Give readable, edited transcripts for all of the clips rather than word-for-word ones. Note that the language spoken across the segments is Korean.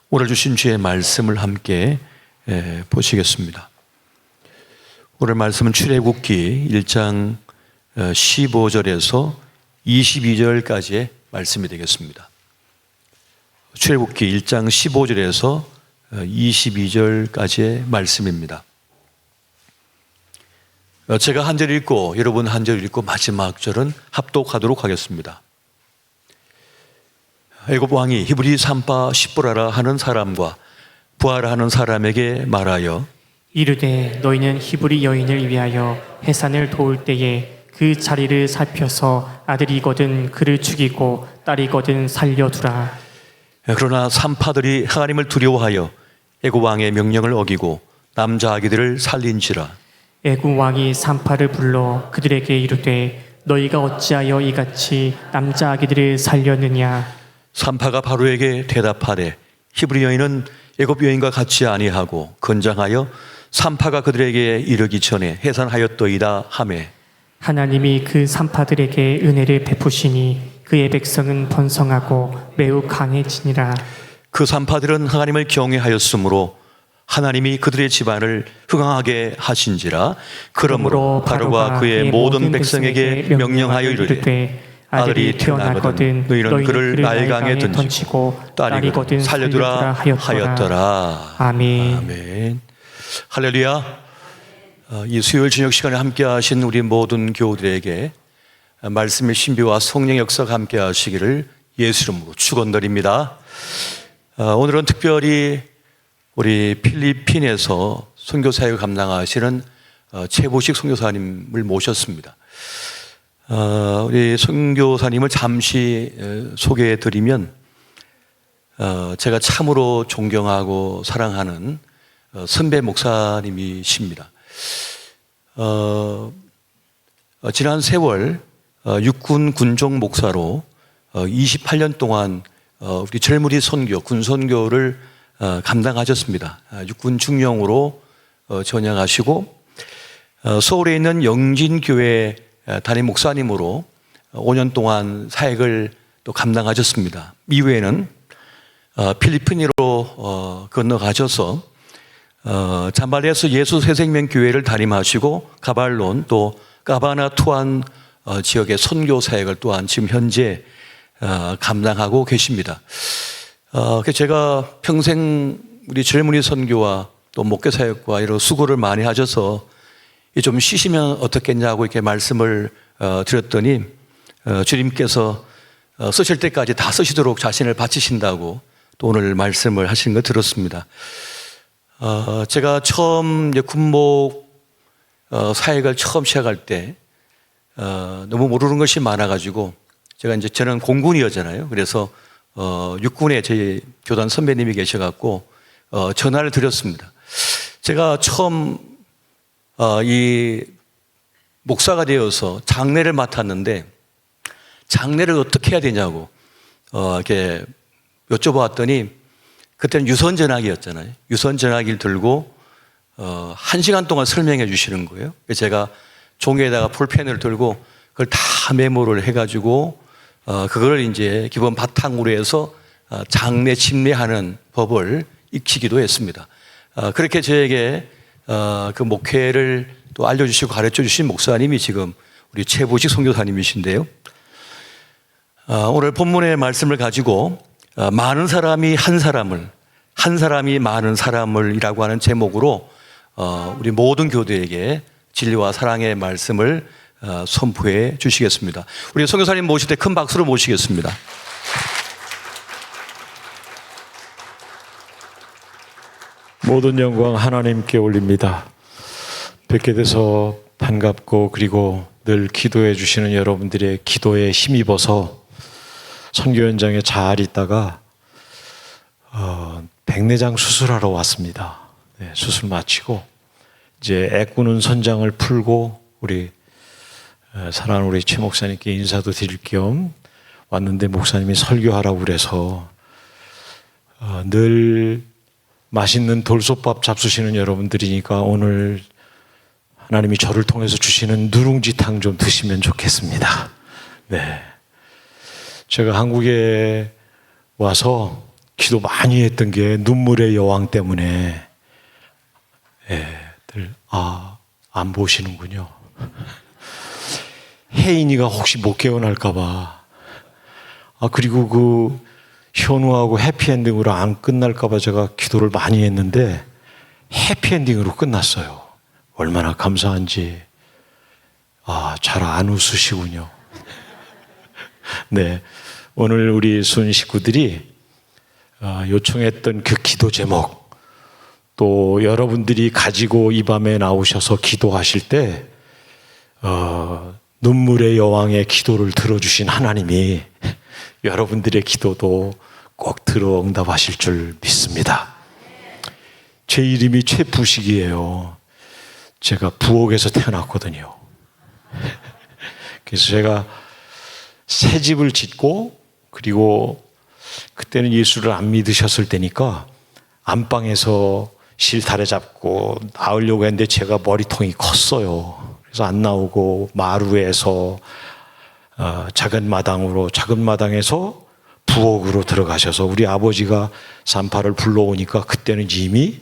오늘 주신 주의 말씀을 함께 보시겠습니다. 오늘 말씀은 출애굽기 1장 15절에서 22절까지의 말씀이 되겠습니다. 출애굽기 1장 15절에서 22절까지의 말씀입니다. 제가 한 절 읽고 여러분 한 절 읽고 마지막 절은 합독하도록 하겠습니다. 애굽 왕이 히브리 산파 십보라라 하는 사람과 부하라 하는 사람에게 말하여 이르되 너희는 히브리 여인을 위하여 해산을 도울 때에 그 자리를 살펴서 아들이거든 그를 죽이고 딸이거든 살려두라. 그러나 산파들이 하나님을 두려워하여 애굽 왕의 명령을 어기고 남자 아기들을 살린지라. 애굽 왕이 산파를 불러 그들에게 이르되 너희가 어찌하여 이같이 남자 아기들을 살렸느냐. 산파가 바로에게 대답하되 히브리 여인은 애굽 여인과 같이 아니하고 건장하여 산파가 그들에게 이르기 전에 해산하였더이다 하매 하나님이 그 산파들에게 은혜를 베푸시니 그의 백성은 번성하고 매우 강해지니라. 그 산파들은 하나님을 경외하였으므로 하나님이 그들의 집안을 흥황하게 하신지라. 그러므로 바로가 그의 모든 백성에게 명령하여 이르되 아들이 태어나거든 너희는 그를 나일강에 던지고 딸이거든 살려두라 하였더라. 아멘. 아멘. 할렐루야. 이 수요일 저녁 시간에 함께 하신 우리 모든 교우들에게 말씀의 신비와 성령의 역사가 함께 하시기를 예수 이름으로 축원드립니다. 오늘은 특별히 우리 필리핀에서 선교 사역을 감당하시는 최보식 선교사님을 모셨습니다. 우리 선교사님을 잠시 소개해 드리면 제가 참으로 존경하고 사랑하는 선배 목사님이십니다. 지난 세월 육군 군종 목사로 28년 동안 우리 젊은이 선교, 군 선교를 감당하셨습니다. 육군 중령으로 전역하시고 서울에 있는 영진교회 담임 목사님으로 5년 동안 사역을 또 감당하셨습니다. 이후에는 필리핀으로 건너가셔서 잠발리에서 예수 새생명교회를 담임하시고 가발론 또 까바나 투안 지역의 선교 사역을 또한 지금 현재 감당하고 계십니다. 제가 평생 우리 젊은이 선교와 또 목회 사역과 이런 수고를 많이 하셔서 좀 쉬시면 어떻겠냐고 이렇게 말씀을 드렸더니 주님께서 쓰실 때까지 다 쓰시도록 자신을 바치신다고 또 오늘 말씀을 하신 거 들었습니다. 제가 처음 군목 사역을 처음 시작할 때 너무 모르는 것이 많아가지고 저는 공군이었잖아요. 그래서 육군에 저희 교단 선배님이 계셔갖고 전화를 드렸습니다. 제가 처음 이 목사가 되어서 장례를 맡았는데 장례를 어떻게 해야 되냐고 이렇게 여쭤봤더니 그때는 유선전화기였잖아요. 유선전화기를 들고 1시간 동안 설명해 주시는 거예요. 제가 종이에다가 볼펜을 들고 그걸 다 메모를 해가지고 그걸 이제 기본 바탕으로 해서 장례 집례하는 법을 익히기도 했습니다. 그렇게 저에게 그 목회를 또 알려주시고 가르쳐 주신 목사님이 지금 우리 최보식 선교사님이신데요. 오늘 본문의 말씀을 가지고 많은 사람이 한 사람을, 한 사람이 많은 사람을 이라고 하는 제목으로 우리 모든 교도에게 진리와 사랑의 말씀을 선포해 주시겠습니다. 우리 선교사님 모실 때 큰 박수로 모시겠습니다. 모든 영광 하나님께 올립니다. 뵙게 돼서 반갑고 그리고 늘 기도해 주시는 여러분들의 기도에 힘입어서 선교 현장에 잘 있다가 백내장 수술하러 왔습니다. 네, 수술 마치고 이제 애꾸는 선장을 풀고 우리 사랑하는 우리 최 목사님께 인사도 드릴 겸 왔는데 목사님이 설교하라고 그래서 늘 맛있는 돌솥밥 잡수시는 여러분들이니까 오늘 하나님이 저를 통해서 주시는 누룽지탕 좀 드시면 좋겠습니다. 네, 제가 한국에 와서 기도 많이 했던 게 눈물의 여왕 때문에 안 보시는군요. 혜인이가 혹시 못 깨어날까 봐. 그리고 그 현우하고 해피엔딩으로 안 끝날까 봐 제가 기도를 많이 했는데 해피엔딩으로 끝났어요. 얼마나 감사한지. 잘 안 웃으시군요. 네. 오늘 우리 순 식구들이 요청했던 그 기도 제목, 또 여러분들이 가지고 이 밤에 나오셔서 기도하실 때 눈물의 여왕의 기도를 들어주신 하나님이 여러분들의 기도도 꼭 들어 응답하실 줄 믿습니다. 제 이름이 최부식이에요. 제가 부엌에서 태어났거든요. 그래서 제가 새 집을 짓고, 그리고 그때는 예수를 안 믿으셨을 때니까 안방에서 실타래 잡고 나오려고 했는데 제가 머리통이 컸어요. 그래서 안 나오고 마루에서 작은 마당에서 부엌으로 들어가셔서 우리 아버지가 산파를 불러오니까 그때는 이미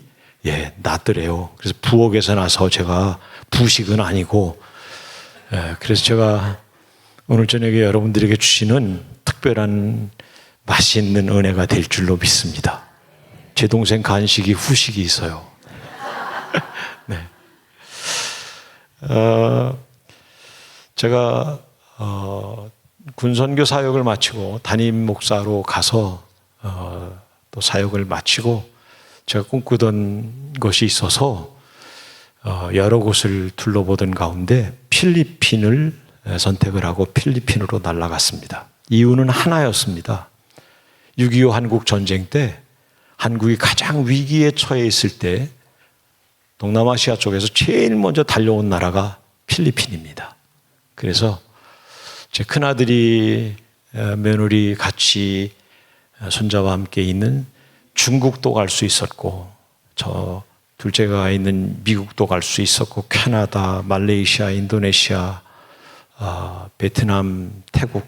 났더래요. 그래서 부엌에서 나서 제가 부식은 아니고, 그래서 제가 오늘 저녁에 여러분들에게 주시는 특별한 맛있는 은혜가 될 줄로 믿습니다. 제 동생 간식이 후식이 있어요. 네. 제가 군선교 사역을 마치고 담임 목사로 가서 또 사역을 마치고 제가 꿈꾸던 것이 있어서 여러 곳을 둘러보던 가운데 필리핀을 선택을 하고 필리핀으로 날아갔습니다. 이유는 하나였습니다. 6.25 한국 전쟁 때 한국이 가장 위기에 처해 있을 때 동남아시아 쪽에서 제일 먼저 달려온 나라가 필리핀입니다. 그래서 제 큰아들이 며느리 같이 손자와 함께 있는 중국도 갈 수 있었고, 저 둘째가 있는 미국도 갈 수 있었고, 캐나다, 말레이시아, 인도네시아, 베트남, 태국,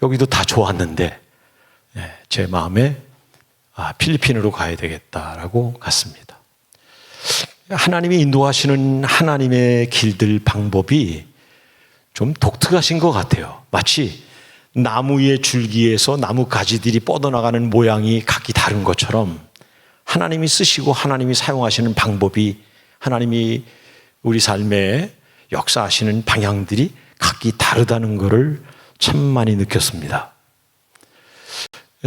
여기도 다 좋았는데 제 마음에 필리핀으로 가야 되겠다라고 갔습니다. 하나님이 인도하시는 하나님의 길들 방법이 좀 독특하신 것 같아요. 마치 나무의 줄기에서 나무 가지들이 뻗어나가는 모양이 각기 다른 것처럼 하나님이 쓰시고 하나님이 사용하시는 방법이, 하나님이 우리 삶에 역사하시는 방향들이 각기 다르다는 것을 참 많이 느꼈습니다.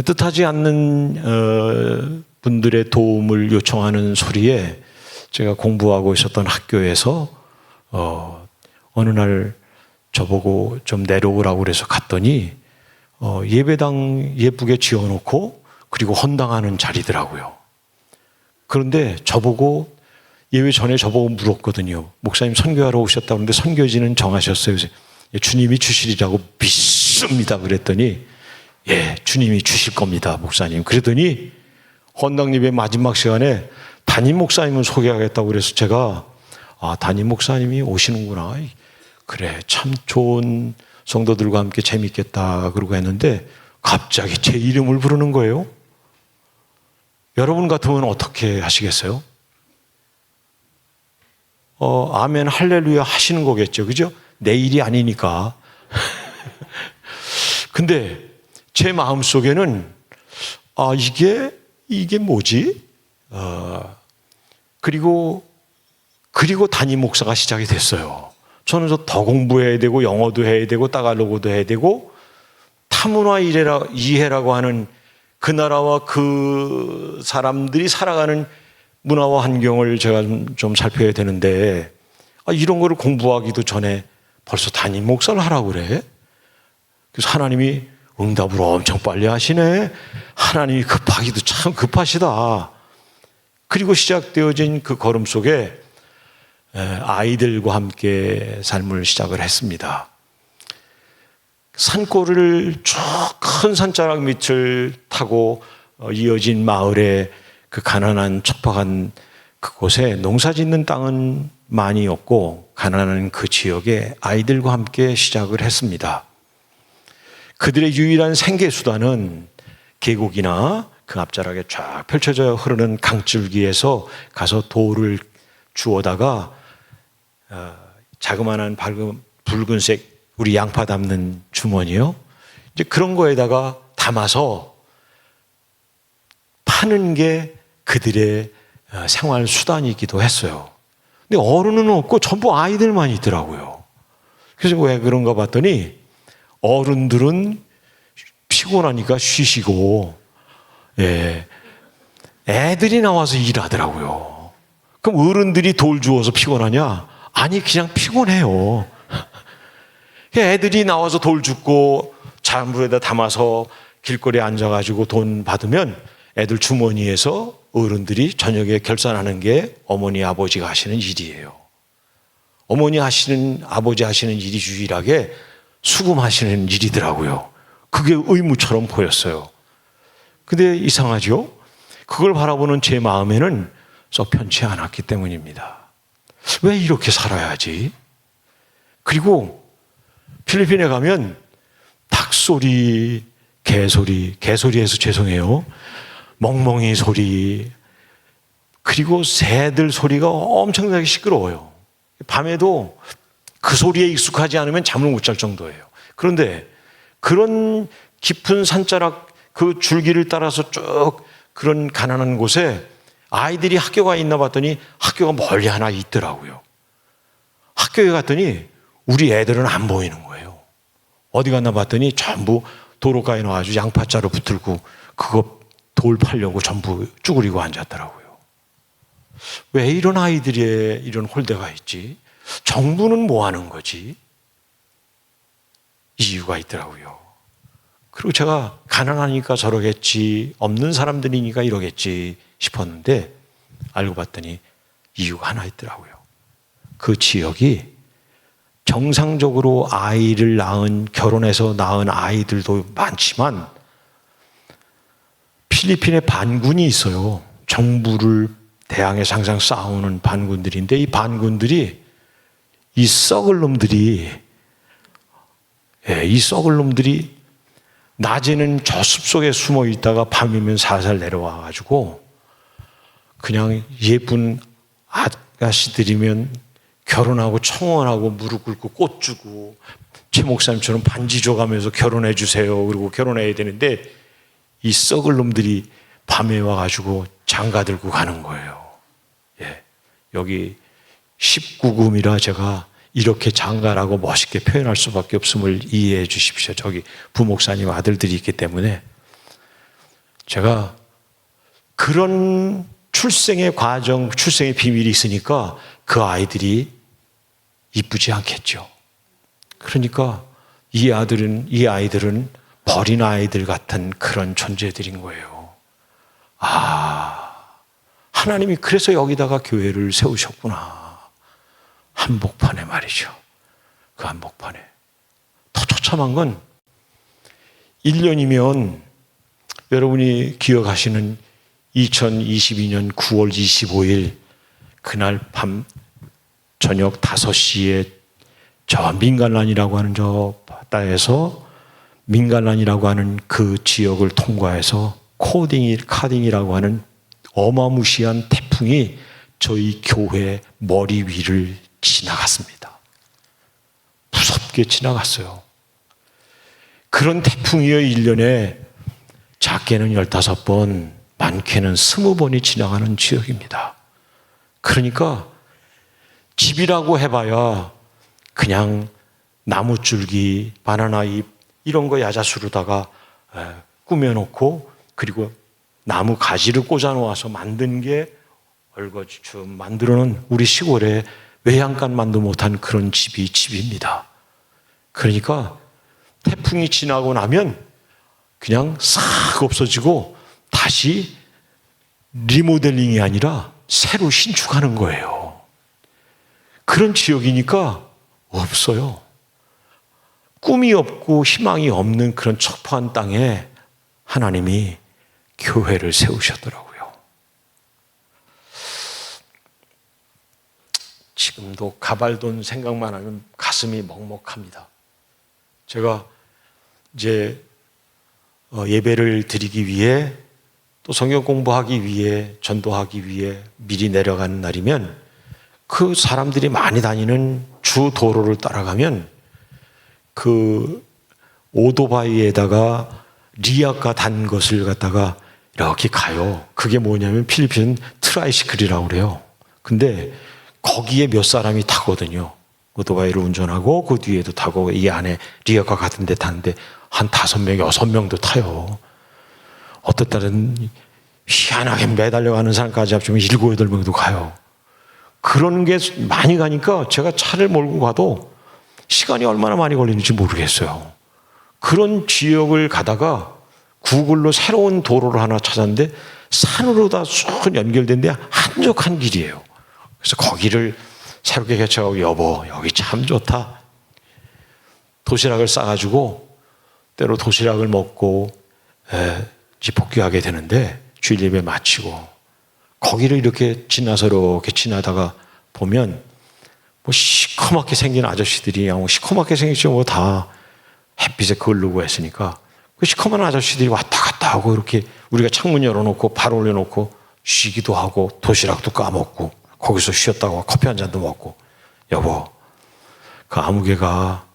뜻하지 않는 분들의 도움을 요청하는 소리에 제가 공부하고 있었던 학교에서 어느 날 저보고 좀 내려오라고 그래서 갔더니 예배당 예쁘게 지어놓고 그리고 헌당하는 자리더라고요. 그런데 저보고 예배 전에 저보고 물었거든요. 목사님 선교하러 오셨다고 하는데 선교지는 정하셨어요? 그래서 주님이 주시리라고 믿습니다. 그랬더니 주님이 주실 겁니다, 목사님. 그랬더니 헌당 예배 마지막 시간에 담임 목사님을 소개하겠다고 그래서 제가 담임 목사님이 오시는구나. 그래, 참 좋은 성도들과 함께 재밌겠다 그러고 했는데 갑자기 제 이름을 부르는 거예요. 여러분 같으면 어떻게 하시겠어요? 아멘 할렐루야 하시는 거겠죠, 그죠? 내 일이 아니니까. 근데 제 마음속에는 이게 뭐지? 그리고 담임 목사가 시작이 됐어요. 저는 더 공부해야 되고 영어도 해야 되고 따갈로그도 해야 되고 타문화 이해라고 하는 그 나라와 그 사람들이 살아가는 문화와 환경을 제가 좀 살펴야 되는데 이런 거를 공부하기도 전에 벌써 담임 목사를 하라고 그래? 그래서 하나님이 응답을 엄청 빨리 하시네. 하나님이 급하기도 참 급하시다. 그리고 시작되어진 그 걸음 속에 아이들과 함께 삶을 시작을 했습니다. 산골을 쭉 큰 산자락 밑을 타고 이어진 마을의 그 가난한 척박한 그곳에 농사 짓는 땅은 많이 없고 가난한 그 지역에 아이들과 함께 시작을 했습니다. 그들의 유일한 생계수단은 계곡이나 그 앞자락에 쫙 펼쳐져 흐르는 강줄기에서 가서 돌을 주워다가 자그마한 붉은색 우리 양파 담는 주머니요. 이제 그런 거에다가 담아서 파는 게 그들의 생활 수단이기도 했어요. 근데 어른은 없고 전부 아이들만 있더라고요. 그래서 왜 그런가 봤더니 어른들은 피곤하니까 쉬시고, 예, 애들이 나와서 일하더라고요. 그럼 어른들이 돌 주워서 피곤하냐? 아니, 그냥 피곤해요. 애들이 나와서 돌 줍고 잔불에다 담아서 길거리에 앉아가지고 돈 받으면 애들 주머니에서 어른들이 저녁에 결산하는 게 어머니 아버지가 하시는 일이에요. 어머니 하시는, 아버지 하시는 일이 유일하게 수금하시는 일이더라고요. 그게 의무처럼 보였어요. 근데 이상하죠? 그걸 바라보는 제 마음에는 썩 편치 않았기 때문입니다. 왜 이렇게 살아야지? 그리고 필리핀에 가면 닭소리, 개소리에서 죄송해요. 멍멍이 소리, 그리고 새들 소리가 엄청나게 시끄러워요. 밤에도 그 소리에 익숙하지 않으면 잠을 못 잘 정도예요. 그런데 그런 깊은 산자락 그 줄기를 따라서 쭉 그런 가난한 곳에 아이들이 학교가 있나 봤더니 학교가 멀리 하나 있더라고요. 학교에 갔더니 우리 애들은 안 보이는 거예요. 어디 갔나 봤더니 전부 도로가에 나와가지고 양파자루 붙들고 그거 돌 팔려고 전부 쭈그리고 앉았더라고요. 왜 이런 아이들의 이런 홀대가 있지? 정부는 뭐 하는 거지? 이유가 있더라고요. 그리고 제가 가난하니까 저러겠지, 없는 사람들이니까 이러겠지 싶었는데 알고 봤더니 이유가 하나 있더라고요. 그 지역이 정상적으로 아이를 낳은, 결혼해서 낳은 아이들도 많지만 필리핀에 반군이 있어요. 정부를 대항해서 항상 싸우는 반군들인데 이 반군들이 이 썩을 놈들이 낮에는 저 숲속에 숨어 있다가 밤이면 살살 내려와 가지고 그냥 예쁜 아가씨들이면 결혼하고 청혼하고 무릎 꿇고 꽃 주고 최 목사님처럼 반지 줘가면서 결혼해 주세요. 그리고 결혼해야 되는데 이 썩을 놈들이 밤에 와가지고 장가 들고 가는 거예요. 예, 여기 19금이라 제가 이렇게 장가라고 멋있게 표현할 수밖에 없음을 이해해 주십시오. 저기 부목사님 아들들이 있기 때문에 제가 그런 출생의 과정, 출생의 비밀이 있으니까 그 아이들이 이쁘지 않겠죠. 그러니까 이 아이들은 버린 아이들 같은 그런 존재들인 거예요. 하나님이 그래서 여기다가 교회를 세우셨구나. 한복판에 말이죠. 그 한복판에. 더 처참한 건 1년이면 여러분이 기억하시는 2022년 9월 25일 그날 밤 저녁 5시에 저 민갈란이라고 하는 저 바다에서 민갈란이라고 하는 그 지역을 통과해서 카딩이라고 하는 어마무시한 태풍이 저희 교회 머리 위를 지나갔습니다. 무섭게 지나갔어요. 그런 태풍이요 1년에 작게는 15번, 많게는 20번이 지나가는 지역입니다. 그러니까 집이라고 해봐야 그냥 나무줄기, 바나나 잎 이런 거 야자수로다가 꾸며놓고 그리고 나무 가지를 꽂아놓아서 만든 게 얼거주춤 만들어놓은 우리 시골에 외양간만도 못한 그런 집입니다. 그러니까 태풍이 지나고 나면 그냥 싹 없어지고 다시 리모델링이 아니라 새로 신축하는 거예요. 그런 지역이니까 없어요. 꿈이 없고 희망이 없는 그런 척박한 땅에 하나님이 교회를 세우셨더라고요. 지금도 가발돈 생각만 하면 가슴이 먹먹합니다. 제가 이제 예배를 드리기 위해 또 성경 공부하기 위해, 전도하기 위해 미리 내려가는 날이면 그 사람들이 많이 다니는 주 도로를 따라가면 그 오토바이에다가 리아카 단 것을 갖다가 이렇게 가요. 그게 뭐냐면 필리핀 트라이시클이라고 그래요. 근데 거기에 몇 사람이 타거든요. 오토바이를 운전하고 그 뒤에도 타고 이 안에 리아카 같은 데 타는데 한 5명, 6명도 타요. 어떤 딸은 희한하게 매달려가는 사람까지 합치면 7, 8명도 가요. 그런 게 많이 가니까 제가 차를 몰고 가도 시간이 얼마나 많이 걸리는지 모르겠어요. 그런 지역을 가다가 구글로 새로운 도로를 하나 찾았는데 산으로 다 쭉 연결된 데 한적한 길이에요. 그래서 거기를 새롭게 개척하고 여보 여기 참 좋다. 도시락을 싸가지고 때로 도시락을 먹고 집 복귀하게 되는데 주일 예배 마치고 거기를 이렇게 지나서 이렇게 지나다가 보면 뭐 시커멓게 생긴 아저씨들이 뭐 시커멓게 생겼죠. 뭐 다 햇빛에 걸르고 했으니까 그 시커먼 아저씨들이 왔다 갔다 하고 이렇게 우리가 창문 열어놓고 발 올려놓고 쉬기도 하고 도시락도 까먹고 거기서 쉬었다고 커피 한 잔도 먹고 여보 그 아무개가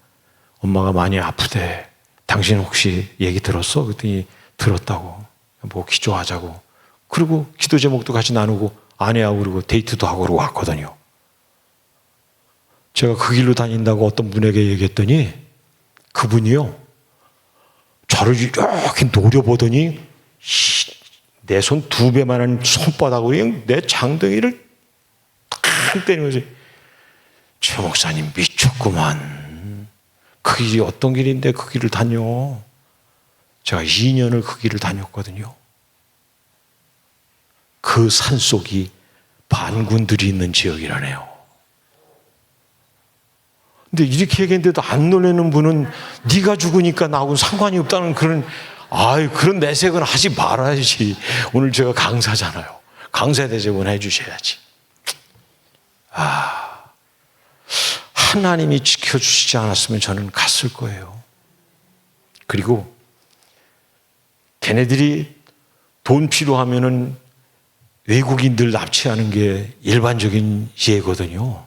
엄마가 많이 아프대. 당신 혹시 얘기 들었어? 그랬더니 들었다고. 뭐 기도하자고. 그리고 기도 제목도 같이 나누고 아내하고 그리고 데이트도 하고 그러고 왔거든요. 제가 그 길로 다닌다고 어떤 분에게 얘기했더니 그분이요. 저를 이렇게 노려보더니 내 손 2배만한 손바닥으로 그냥 내 장덩이를 탁 때리는 거지. 최 목사님 미쳤구만. 그 길이 어떤 길인데 그 길을 다녀. 제가 2년을 그 길을 다녔거든요. 그 산속이 반군들이 있는 지역이라네요. 근데 이렇게 얘기했는데도 안 놀라는 분은 네가 죽으니까 나하고는 상관이 없다는 그런 내색은 하지 말아야지. 오늘 제가 강사잖아요. 강사 대접은 해주셔야지. 하나님이 지켜주시지 않았으면 저는 갔을 거예요. 그리고 걔네들이 돈 필요하면은 외국인들 납치하는 게 일반적인 예거든요.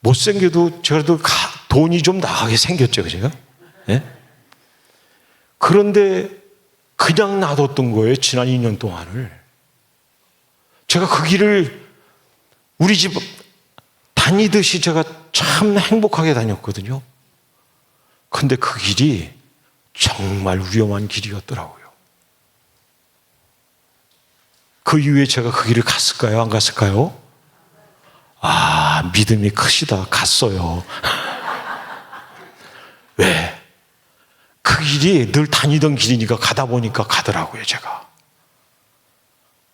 못생겨도 저래도 돈이 좀 나가게 생겼죠, 제가. 네? 그런데 그냥 놔뒀던 거예요, 지난 2년 동안을. 제가 그 길을 우리 집 다니듯이 제가 참 행복하게 다녔거든요. 근데 그 길이 정말 위험한 길이었더라고요. 그 이후에 제가 그 길을 갔을까요? 안 갔을까요? 믿음이 크시다. 갔어요. 왜? 그 길이 늘 다니던 길이니까 가다 보니까 가더라고요, 제가.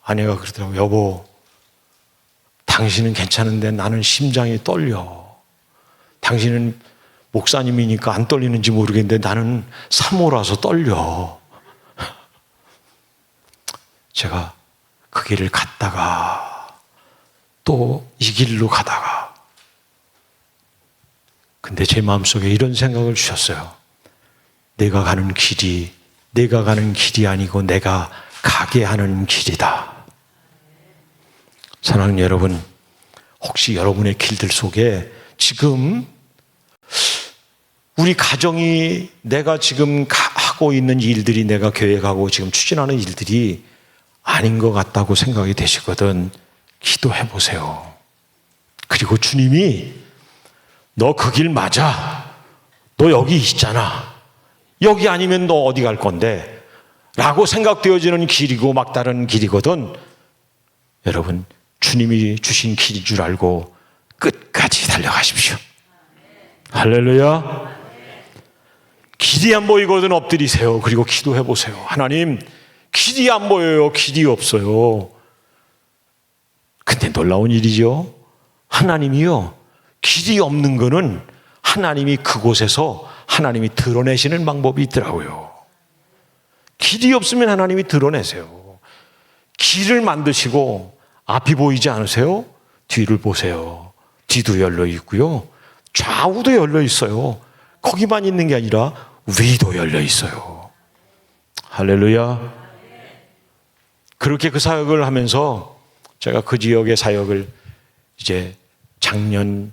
아내가 그러더라고요. 여보, 당신은 괜찮은데 나는 심장이 떨려. 당신은 목사님이니까 안 떨리는지 모르겠는데 나는 사모라서 떨려. 제가 그 길을 갔다가 또 이 길로 가다가 근데 제 마음속에 이런 생각을 주셨어요. 내가 가는 길이 아니고 내가 가게 하는 길이다. 사랑하는 여러분, 혹시 여러분의 길들 속에 지금 우리 가정이 내가 지금 하고 있는 일들이 내가 계획하고 지금 추진하는 일들이 아닌 것 같다고 생각이 되시거든 기도해 보세요. 그리고 주님이 너 그 길 맞아. 너 여기 있잖아. 여기 아니면 너 어디 갈 건데? 라고 생각되어지는 길이고 막다른 길이거든. 여러분, 주님이 주신 길인 줄 알고 끝까지 달려가십시오. 할렐루야. 길이 안 보이거든 엎드리세요. 그리고 기도해 보세요. 하나님, 길이 안 보여요. 길이 없어요. 근데 놀라운 일이죠. 하나님이요. 길이 없는 거는 하나님이 그곳에서 하나님이 드러내시는 방법이 있더라고요. 길이 없으면 하나님이 드러내세요. 길을 만드시고 앞이 보이지 않으세요? 뒤를 보세요. 뒤도 열려 있고요. 좌우도 열려 있어요. 거기만 있는 게 아니라 위도 열려 있어요. 할렐루야. 그렇게 그 사역을 하면서 제가 그 지역의 사역을 이제 작년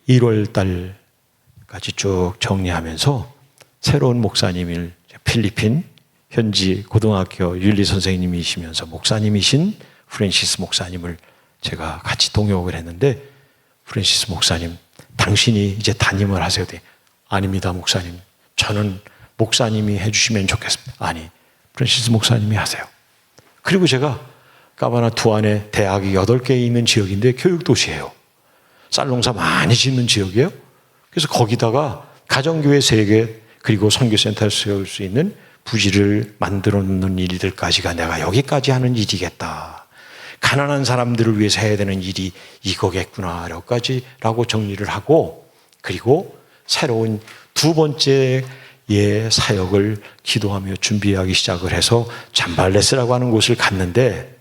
1월 달까지 쭉 정리하면서 새로운 목사님을 필리핀 현지 고등학교 윤리 선생님이시면서 목사님이신 프랜시스 목사님을 제가 같이 동역을 했는데, 프랜시스 목사님, 당신이 이제 담임을 하세요. 아닙니다, 목사님. 저는 목사님이 해주시면 좋겠습니다. 아니, 프랜시스 목사님이 하세요. 그리고 제가 까바나 투안에 대학이 8개 있는 지역인데 교육도시예요. 쌀농사 많이 짓는 지역이에요. 그래서 거기다가 가정교회 3개 그리고 선교센터를 세울 수 있는 부지를 만들어 놓는 일들까지가 내가 여기까지 하는 일이겠다. 가난한 사람들을 위해서 해야 되는 일이 이거겠구나라고 정리를 하고, 그리고 새로운 2번째 사역을 기도하며 준비하기 시작을 해서 잠발레스라고 하는 곳을 갔는데,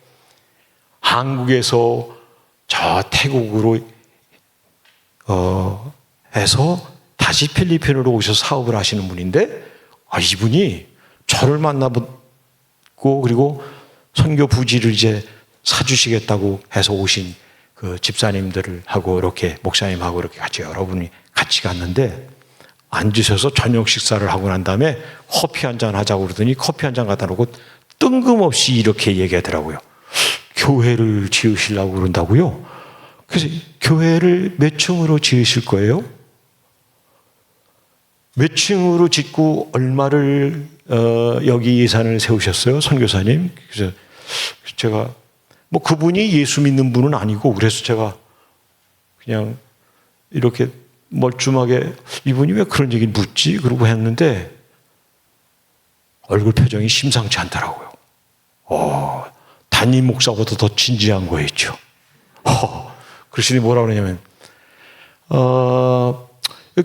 한국에서 저 태국으로 해서 다시 필리핀으로 오셔서 사업을 하시는 분인데, 이분이 저를 만나고 그리고 선교 부지를 이제 사주시겠다고 해서 오신 그 집사님들하고 이렇게 목사님하고 이렇게 같이 여러분이 같이 갔는데, 앉으셔서 저녁 식사를 하고 난 다음에 커피 한잔 하자고 그러더니 커피 한잔 갖다 놓고 뜬금없이 이렇게 얘기하더라고요. 교회를 지으시려고 그런다고요? 그래서 교회를 몇 층으로 지으실 거예요? 몇 층으로 짓고 얼마를 여기 예산을 세우셨어요, 선교사님? 그래서 제가 뭐 그분이 예수 믿는 분은 아니고, 그래서 제가 그냥 이렇게 멀쩡하게 이분이 왜 그런 얘기를 묻지? 그러고 했는데 얼굴 표정이 심상치 않더라고요. 담임 목사보다 더 진지한 거였죠. 그러시니 뭐라 그러냐면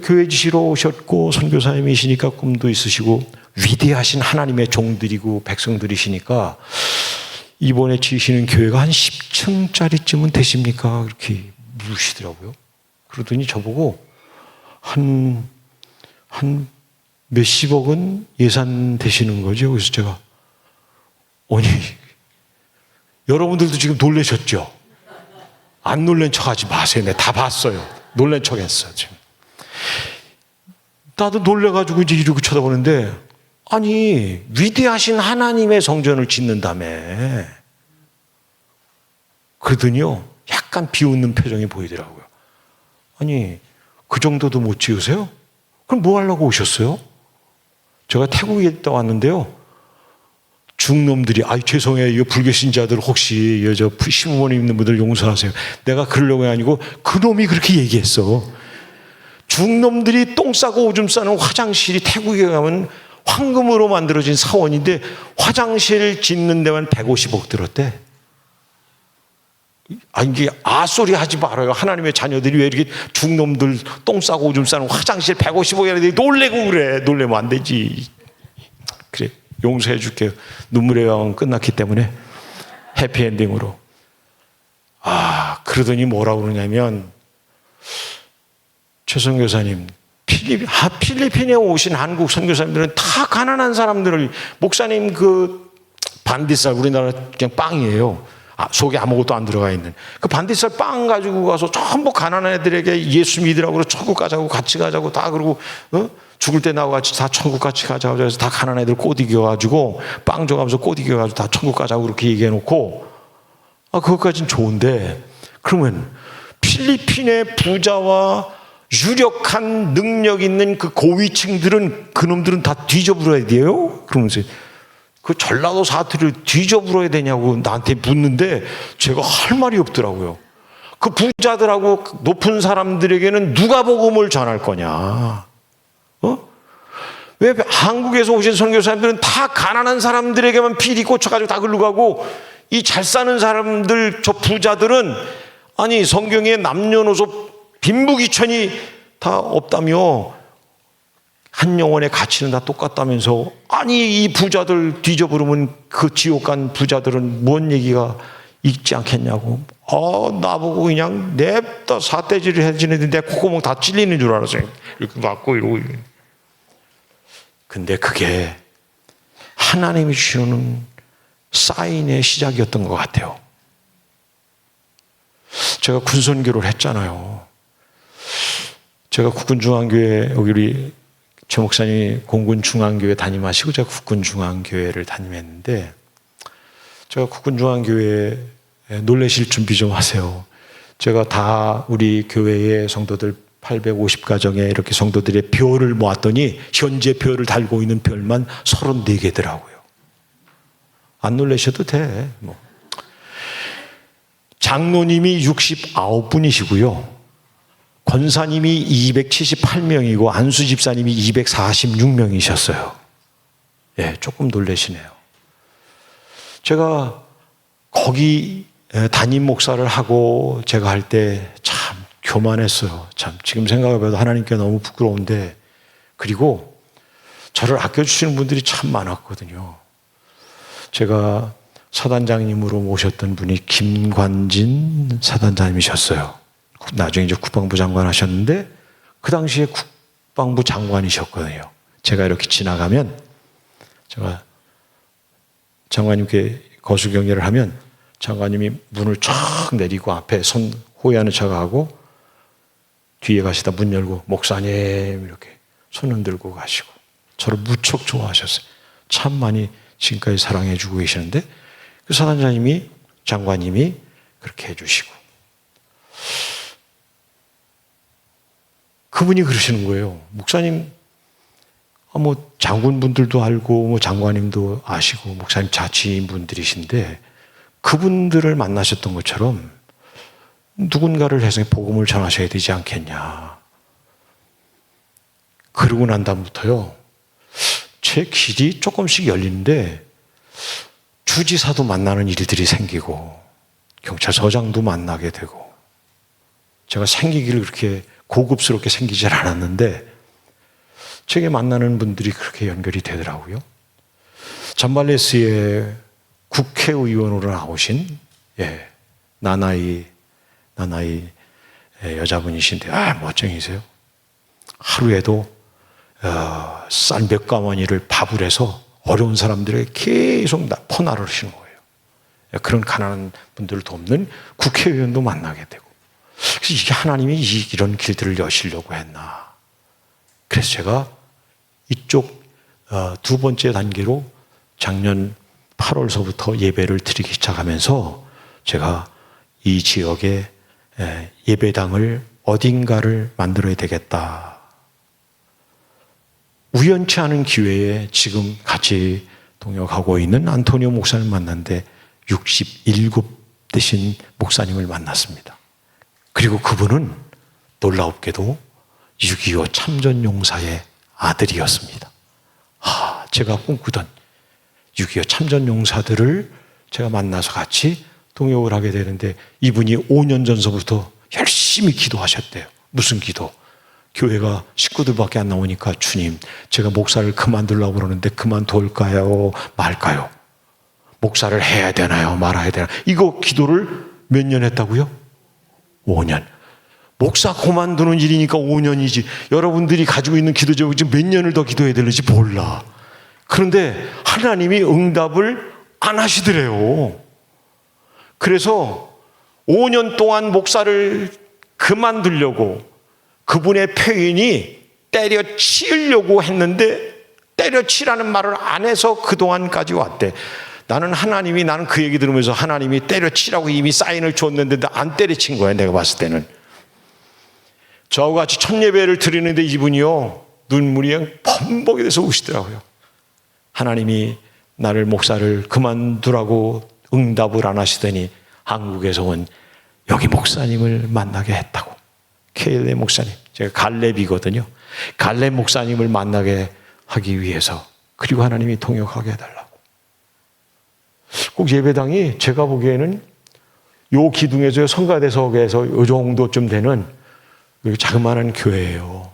교회 지시러 오셨고 선교사님이시니까 꿈도 있으시고 위대하신 하나님의 종들이고 백성들이시니까 이번에 지으시는 교회가 한 10층짜리쯤은 되십니까? 그렇게 물으시더라고요. 그러더니 저보고 한 몇십억은 예산되시는 거죠. 그래서 제가 아니, 여러분들도 지금 놀라셨죠? 안 놀란 척 하지 마세요. 내가 다 봤어요. 놀란 척 했어, 지금. 나도 놀래가지고 이제 이러고 쳐다보는데, 아니, 위대하신 하나님의 성전을 짓는다며. 그러더니요, 약간 비웃는 표정이 보이더라고요. 아니, 그 정도도 못 지으세요? 그럼 뭐 하려고 오셨어요? 제가 태국에 있다 왔는데요, 중놈들이, 죄송해요. 이 불교 신자들 혹시 저 시부모님 있는 분들 용서하세요. 내가 그러려고 아니고 그놈이 그렇게 얘기했어. 중놈들이 똥 싸고 오줌 싸는 화장실이 태국에 가면 황금으로 만들어진 사원인데 화장실 짓는 데만 150억 들었대. 이게 소리 하지 말아요. 하나님의 자녀들이 왜 이렇게 중놈들 똥 싸고 오줌 싸는 화장실 150억이라는데 놀래고 그래. 놀래면 안 되지. 그래, 용서해 줄게요. 눈물의 여왕은 끝났기 때문에 해피엔딩으로. 그러더니 뭐라고 그러냐면, 최 선교사님, 필리핀에 오신 한국 선교사님들은 다 가난한 사람들을, 목사님 그 반딧살, 우리나라 그냥 빵이에요. 속에 아무것도 안 들어가 있는 그 반딧살 빵 가지고 가서 전부 가난한 애들에게 예수 믿으라고 그러고 천국 가자고 같이 가자고 다 그러고 죽을 때 나와 같이 다 천국 같이 가자고 해서 다 가난한 애들 꼬디겨 가지고 빵 줘가면서 꼬디겨 가지고 다 천국 가자고 그렇게 얘기해 놓고, 그것까진 좋은데, 그러면 필리핀의 부자와 유력한 능력 있는 그 고위층들은 그놈들은 다 뒤져버려야 돼요? 그러면서 그 전라도 사투리를 뒤져버려야 되냐고 나한테 묻는데 제가 할 말이 없더라고요. 그 부자들하고 높은 사람들에게는 누가 복음을 전할 거냐? 왜 한국에서 오신 선교사님들은 다 가난한 사람들에게만 비리 꽂혀가지고 다 글로 가고, 이 잘 사는 사람들, 저 부자들은 아니 성경에 남녀노소 빈부귀천이 다 없다며, 한 영혼의 가치는 다 똑같다면서, 아니 이 부자들 뒤져버리면 그 지옥 간 부자들은 뭔 얘기가 있지 않겠냐고. 나보고 그냥 냅다 사태질을 해지는데 내 콧구멍 다 찔리는 줄 알았어요. 이렇게 맞고 이러고. 근데 그게 하나님이 주시는 사인의 시작이었던 것 같아요. 제가 군선교를 했잖아요. 제가 국군중앙교회, 여기 우리 최 목사님이 공군중앙교회 담임하시고 제가 국군중앙교회를 담임했는데, 제가 국군중앙교회에 놀라실 준비 좀 하세요. 제가 다 우리 교회의 성도들 850가정에 이렇게 성도들의 별을 모았더니 현재 별을 달고 있는 별만 34개더라고요. 안 놀라셔도 돼. 뭐. 장로님이 69분이시고요. 권사님이 278명이고 안수 집사님이 246명이셨어요. 예, 조금 놀라시네요. 제가 거기 담임 목사를 하고 제가 할 때 참 교만했어요. 참 지금 생각해봐도 하나님께 너무 부끄러운데, 그리고 저를 아껴주시는 분들이 참 많았거든요. 제가 사단장님으로 모셨던 분이 김관진 사단장님이셨어요. 나중에 이제 국방부 장관 하셨는데 그 당시에 국방부 장관이셨거든요. 제가 이렇게 지나가면, 제가 장관님께 거수경례를 하면 장관님이 문을 쫙 내리고 앞에 손 호위하는 척하고 뒤에 가시다 문 열고 목사님 이렇게 손 흔들고 가시고 저를 무척 좋아하셨어요. 참 많이 지금까지 사랑해 주고 계시는데, 그 사단장님이, 장관님이 그렇게 해주시고, 그분이 그러시는 거예요. 목사님, 뭐 장군분들도 알고 뭐 장관님도 아시고 목사님 자치인분들이신데 그분들을 만나셨던 것처럼 누군가를 해서 복음을 전하셔야 되지 않겠냐. 그러고 난 다음부터요, 제 길이 조금씩 열리는데 주지사도 만나는 일들이 생기고 경찰서장도 만나게 되고, 제가 생기기를 그렇게 고급스럽게 생기질 않았는데 제게 만나는 분들이 그렇게 연결이 되더라고요. 잠발레스의 국회의원으로 나오신 나나이 여자분이신데 멋쟁이세요. 하루에도 쌀 몇 가마니를 밥을 해서 어려운 사람들에게 계속 퍼나를 하시는 거예요. 그런 가난한 분들을 돕는 국회의원도 만나게 되고, 그래서 이게 하나님이 이런 길들을 여시려고 했나. 그래서 제가 이쪽 두 번째 단계로 작년 8월서부터 예배를 드리기 시작하면서 제가 이 지역에 예배당을 어딘가를 만들어야 되겠다. 우연치 않은 기회에 지금 같이 동역하고 있는 안토니오 목사님을 만났는데 67 되신 목사님을 만났습니다. 그리고 그분은 놀랍게도 6.25 참전용사의 아들이었습니다. 제가 꿈꾸던 6.25 참전용사들을 제가 만나서 같이 동역을 하게 되는데, 이분이 5년 전서부터 열심히 기도하셨대요. 무슨 기도? 교회가 식구들밖에 안 나오니까 주님, 제가 목사를 그만두려고 그러는데 그만둘까요? 말까요? 목사를 해야 되나요? 말아야 되나요? 이거 기도를 몇 년 했다고요? 5년. 목사 그만두는 일이니까 5년이지. 여러분들이 가지고 있는 기도 제목이 지금 몇 년을 더 기도해야 되는지 몰라. 그런데 하나님이 응답을 안 하시더래요. 그래서 5년 동안 목사를 그만두려고 그분의 표현이 때려치우려고 했는데 때려치라는 말을 안 해서 그동안까지 왔대. 나는 그 얘기 들으면서 하나님이 때려치라고 이미 사인을 줬는데 안 때려친 거야. 내가 봤을 때는. 저하고 같이 첫 예배를 드리는데 이분이요, 눈물이 그냥 범벅이 돼서 우시더라고요. 하나님이 나를 목사를 그만두라고 응답을 안 하시더니 한국에서 온 여기 목사님을 만나게 했다고. 케일레 목사님, 제가 갈렙이거든요. 갈렙 목사님을 만나게 하기 위해서, 그리고 하나님이 동역하게 해달라고. 꼭 예배당이 제가 보기에는 요 기둥에서 성가대석에서 요 정도쯤 되는 자그마한 교회예요.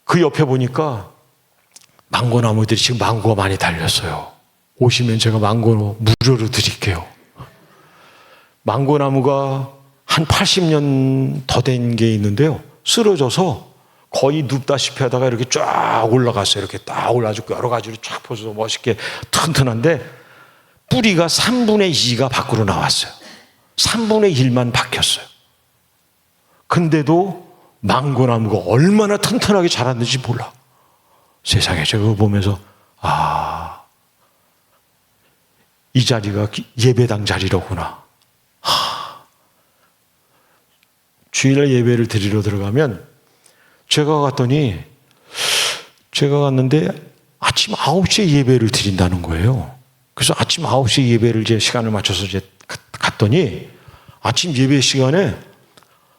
그 옆에 보니까 망고나무들이 지금 망고가 많이 달렸어요. 오시면 제가 망고 무료로 드릴게요. 망고나무가 한 80년 더 된 게 있는데요, 쓰러져서 거의 눕다시피 하다가 이렇게 쫙 올라갔어요. 이렇게 딱 올라가지고 여러 가지로 쫙 펴서 멋있게 튼튼한데 뿌리가 3분의 2가 밖으로 나왔어요. 3분의 1만 박혔어요. 근데도 망고나무가 얼마나 튼튼하게 자랐는지 몰라. 세상에 제가 그거 보면서 이 자리가 예배당 자리로구나. 주일날 예배를 드리러 들어가면 제가 갔는데 아침 9시에 예배를 드린다는 거예요. 그래서 아침 9시에 예배를 제 시간을 맞춰서 이제 갔더니 아침 예배 시간에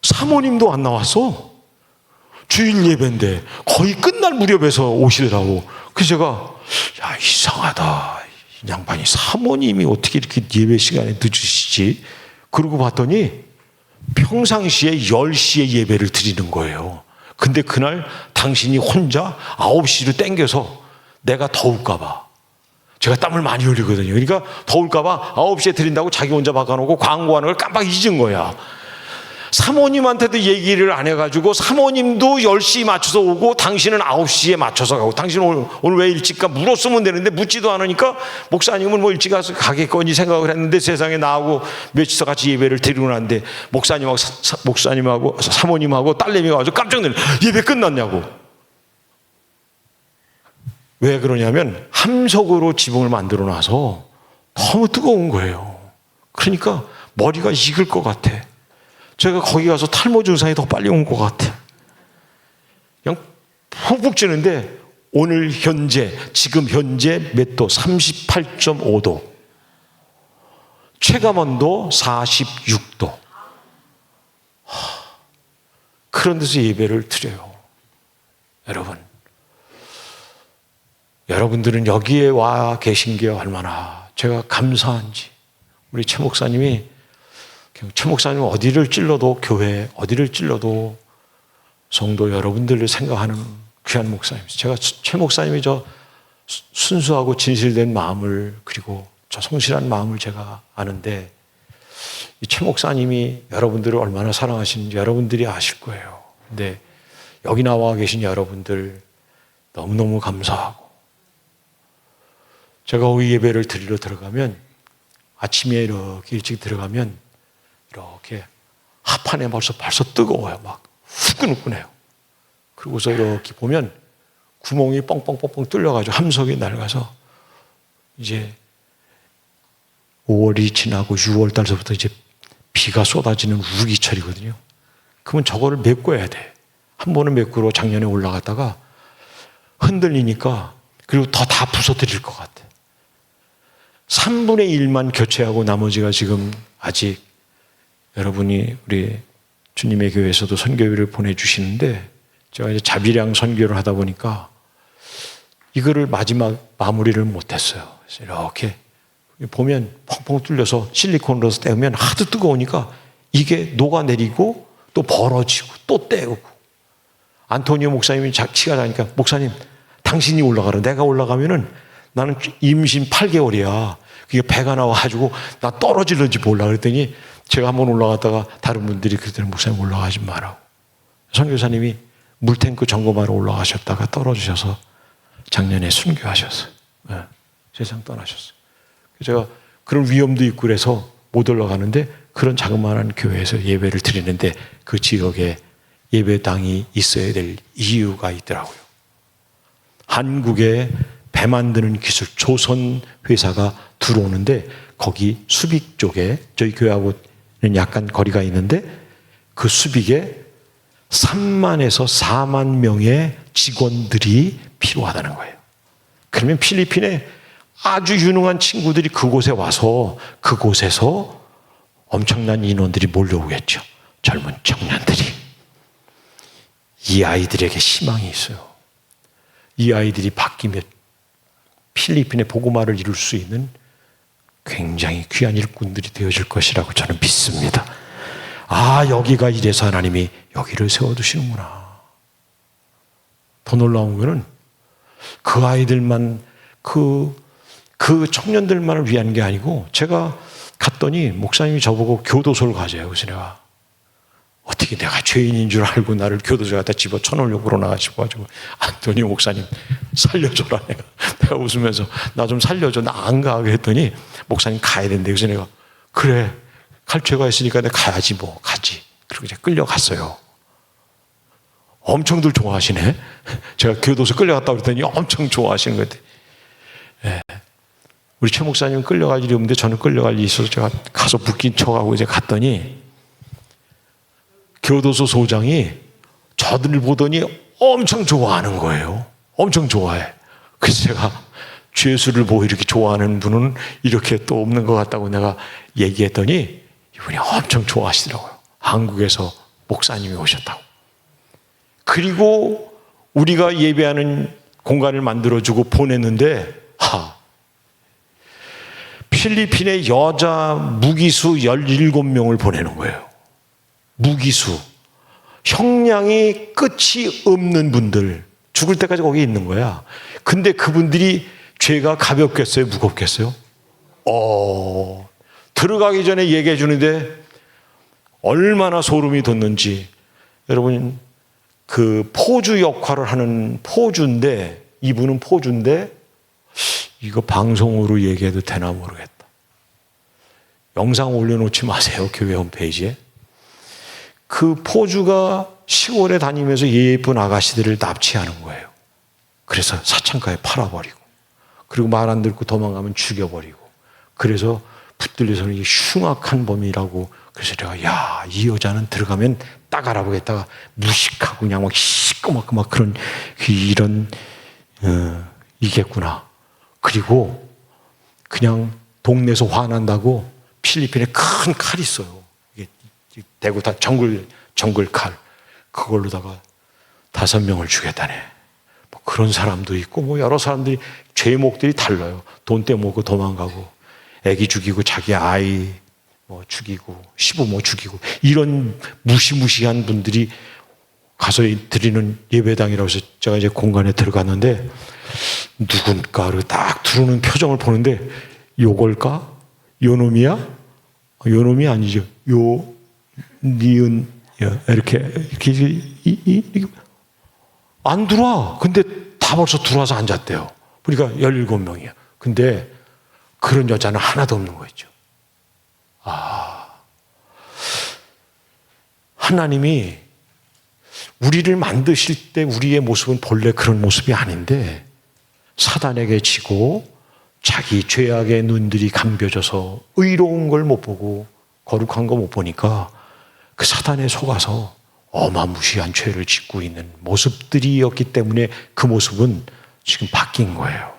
사모님도 안 나왔어. 주일 예배인데 거의 끝날 무렵에서 오시더라고. 그래서 제가 야, 이상하다. 이 양반이 사모님이 어떻게 이렇게 예배 시간에 늦으시지? 그러고 봤더니 평상시에 10시에 예배를 드리는 거예요. 근데 그날 당신이 혼자 9시로 땡겨서 내가 더울까봐. 제가 땀을 많이 흘리거든요. 그러니까 더울까봐 9시에 드린다고 자기 혼자 바꿔놓고 광고하는 걸 깜빡 잊은 거야. 사모님한테도 얘기를 안 해가지고 사모님도 10시 맞춰서 오고 당신은 9시에 맞춰서 가고 당신은 오늘 왜 일찍 가? 물었으면 되는데 묻지도 않으니까 목사님은 뭐 일찍 가서 가겠거니 생각을 했는데 세상에 나하고 며칠 같이 예배를 드리고 났는데 목사님하고 사모님하고 딸내미가 와서 깜짝 놀래. 예배 끝났냐고. 왜 그러냐면 함석으로 지붕을 만들어 놔서 너무 뜨거운 거예요. 그러니까 머리가 익을 것 같아. 제가 거기 가서 탈모 증상이 더 빨리 온 것 같아. 그냥 푹푹 찌는데 오늘 지금 현재 몇 도? 38.5도. 체감온도 46도. 그런 데서 예배를 드려요. 여러분들은 여기에 와 계신 게 얼마나 제가 감사한지. 우리 최 목사님은 어디를 찔러도 교회, 어디를 찔러도 성도 여러분들을 생각하는 귀한 목사님이세요. 제가 최 목사님이 저 순수하고 진실된 마음을 그리고 저 성실한 마음을 제가 아는데 이 최 목사님이 여러분들을 얼마나 사랑하시는지 여러분들이 아실 거예요. 근데 여기 나와 계신 여러분들 너무너무 감사하고 제가 거기 예배를 드리러 들어가면 아침에 이렇게 일찍 들어가면 이렇게 하판에 벌써 뜨거워요. 막 후끈후끈해요. 그러고서 이렇게 보면 구멍이 뻥뻥뻥뻥 뚫려가지고 함석이 낡아서 이제 5월이 지나고 6월 달서부터 이제 비가 쏟아지는 우기철이거든요. 그러면 저거를 메꿔야 돼. 한 번은 메꾸러 작년에 올라갔다가 흔들리니까 그리고 더 다 부숴드릴 것 같아. 3분의 1만 교체하고 나머지가 지금 아직 여러분이 우리 주님의 교회에서도 선교회를 보내주시는데 제가 이제 자비량 선교를 하다 보니까 이거를 마지막 마무리를 못했어요. 그래서 이렇게 보면 펑펑 뚫려서 실리콘으로 떼우면 하도 뜨거우니까 이게 녹아내리고 또 벌어지고 또 떼우고 안토니오 목사님이 키가 나니까 목사님 당신이 올라가라. 내가 올라가면은 나는 임신 8개월이야. 그게 배가 나와가지고 나 떨어질는지 몰라. 그랬더니 제가 한번 올라갔다가 다른 분들이 그랬더니 목사님 올라가지 말라고. 선교사님이 물탱크 점검하러 올라가셨다가 떨어지셔서 작년에 순교하셨어요. 네, 세상 떠나셨어요. 제가 그런 위험도 있고 그래서 못 올라가는데 그런 자그마한 교회에서 예배를 드리는데 그 지역에 예배당이 있어야 될 이유가 있더라고요. 한국에 배 만드는 기술 조선 회사가 들어오는데 거기 수빅 쪽에 저희 교회하고는 약간 거리가 있는데 그 수빅에 3만에서 4만 명의 직원들이 필요하다는 거예요. 그러면 필리핀에 아주 유능한 친구들이 그곳에 와서 그곳에서 엄청난 인원들이 몰려오겠죠. 젊은 청년들이. 이 아이들에게 희망이 있어요. 이 아이들이 바뀌면 필리핀의 복음화를 이룰 수 있는 굉장히 귀한 일꾼들이 되어질 것이라고 저는 믿습니다. 아, 여기가 이래서 하나님이 여기를 세워두시는구나. 더 놀라운 거는 그 아이들만 그 청년들만을 위한 게 아니고 제가 갔더니 목사님이 저보고 교도소를 가자요. 그래서 내가 어떻게 내가 죄인인 줄 알고 나를 교도소에 갖다 집어쳐놓으려고 그러나 싶어가지고 안토니 목사님 살려줘라. 내가 웃으면서 나 좀 살려줘. 나 안 가. 그랬더니 목사님 가야 된대. 그래서 내가 그래 갈 죄가 있으니까 내가 가야지 뭐 가지. 그리고 이제 끌려갔어요. 엄청들 좋아하시네. 제가 교도소 끌려갔다 그랬더니 엄청 좋아하시는 것 같아요. 예. 우리 최 목사님은 끌려갈 일이 없는데 저는 끌려갈 일이 있어서 제가 가서 묶인 척하고 이제 갔더니 교도소 소장이 저들을 보더니 엄청 좋아하는 거예요. 엄청 좋아해. 그래서 제가 죄수를 보고 이렇게 좋아하는 분은 이렇게 또 없는 것 같다고 내가 얘기했더니 이분이 엄청 좋아하시더라고요. 한국에서 목사님이 오셨다고. 그리고 우리가 예배하는 공간을 만들어주고 보냈는데 필리핀의 여자 무기수 17명을 보내는 거예요. 무기수. 형량이 끝이 없는 분들. 죽을 때까지 거기 있는 거야. 근데 그분들이 죄가 가볍겠어요? 무겁겠어요? 들어가기 전에 얘기해 주는데 얼마나 소름이 돋는지. 여러분, 그 포주 역할을 하는 포주인데, 이분은 포주인데, 이거 방송으로 얘기해도 되나 모르겠다. 영상 올려놓지 마세요, 교회 홈페이지에. 그 포주가 시골에 다니면서 예쁜 아가씨들을 납치하는 거예요. 그래서 사창가에 팔아버리고, 그리고 말 안 듣고 도망가면 죽여버리고, 그래서 붙들려서는 이게 흉악한 범이라고. 그래서 내가 이 여자는 들어가면 딱 알아보겠다가 무식하고 그냥 막 시꺼멓고 막 그런 이런 이겠구나. 그리고 그냥 동네에서 화난다고 필리핀에 큰 칼 있어요. 이게 대구 다 정글 칼. 그걸로다가 5명을 죽였다네. 뭐 그런 사람도 있고 뭐 여러 사람들이 죄목들이 달라요. 돈 떼먹고 도망가고 애기 죽이고 자기 아이 뭐 죽이고 시부모 죽이고 이런 무시무시한 분들이 가서 드리는 예배당이라고 해서 제가 이제 공간에 들어갔는데 누군가를 딱 들어오는 표정을 보는데 요걸까? 요놈이야? 요놈이 아니죠. 요 니은 이렇게 안 들어와. 근데 다 벌써 들어와서 앉았대요. 그러니까 17명이야. 근데 그런 여자는 하나도 없는 거였죠. 하나님이 우리를 만드실 때 우리의 모습은 본래 그런 모습이 아닌데 사단에게 지고 자기 죄악의 눈들이 감겨져서 의로운 걸 못 보고 거룩한 거 못 보니까 그 사단에 속아서 어마무시한 죄를 짓고 있는 모습들이었기 때문에 그 모습은 지금 바뀐 거예요.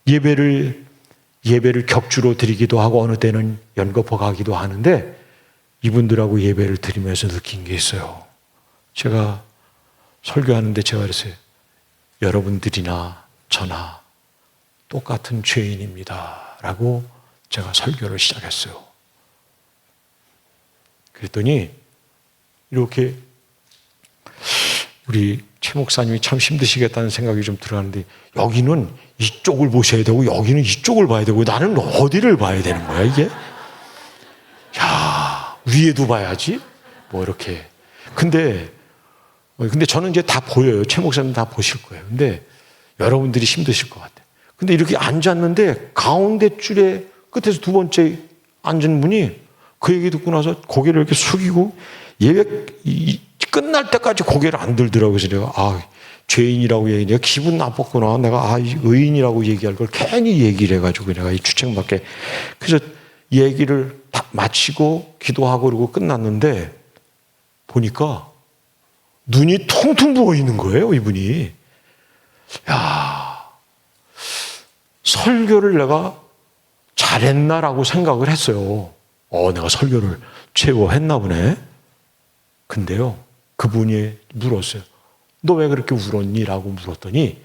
예배를 격주로 드리기도 하고 어느 때는 연거푸 가기도 하는데 이분들하고 예배를 드리면서 느낀 게 있어요. 제가 설교하는데 제가 그랬어요. 여러분들이나 저나 똑같은 죄인입니다. 라고 제가 설교를 시작했어요. 그랬더니 이렇게 우리 최 목사님이 참 힘드시겠다는 생각이 좀 들어가는데 여기는 이쪽을 보셔야 되고 여기는 이쪽을 봐야 되고 나는 어디를 봐야 되는 거야 이게? 위에도 봐야지 뭐 이렇게. 근데 저는 이제 다 보여요. 최 목사님 다 보실 거예요. 근데 여러분들이 힘드실 것 같아요. 근데 이렇게 앉았는데 가운데 줄에 끝에서 두 번째 앉은 분이 그 얘기 듣고 나서 고개를 이렇게 숙이고 예배 끝날 때까지 고개를 안 들더라고요. 그래서 내가 죄인이라고 얘기, 내가 기분 나빴구나. 내가 의인이라고 얘기할 걸 괜히 얘기를 해가지고 내가 이 주책맞게. 그래서 얘기를 다 마치고 기도하고 그러고 끝났는데 보니까 눈이 퉁퉁 부어 있는 거예요, 이분이. 설교를 내가 잘했나라고 생각을 했어요. 내가 설교를 최고 했나 보네. 근데요, 그분이 물었어요. 너 왜 그렇게 울었니? 라고 물었더니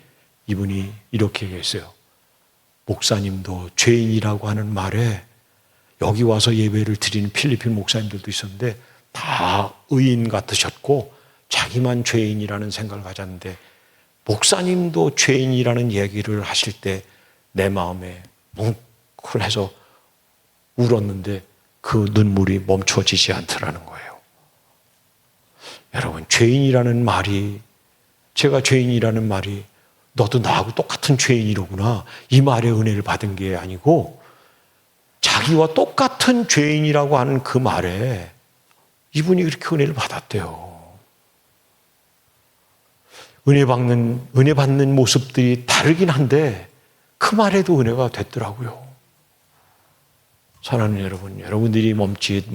이분이 이렇게 얘기했어요. 목사님도 죄인이라고 하는 말에 여기 와서 예배를 드리는 필리핀 목사님들도 있었는데 다 의인 같으셨고 자기만 죄인이라는 생각을 가졌는데 목사님도 죄인이라는 얘기를 하실 때 내 마음에 뭉클해서 울었는데 그 눈물이 멈춰지지 않더라는 거예요. 여러분, 죄인이라는 말이, 제가 죄인이라는 말이 너도 나하고 똑같은 죄인이로구나, 이 말의 은혜를 받은 게 아니고 자기와 똑같은 죄인이라고 하는 그 말에 이분이 그렇게 은혜를 받았대요. 은혜 받는 모습들이 다르긴 한데 그 말에도 은혜가 됐더라고요. 사랑하는 여러분, 여러분들이 멈칫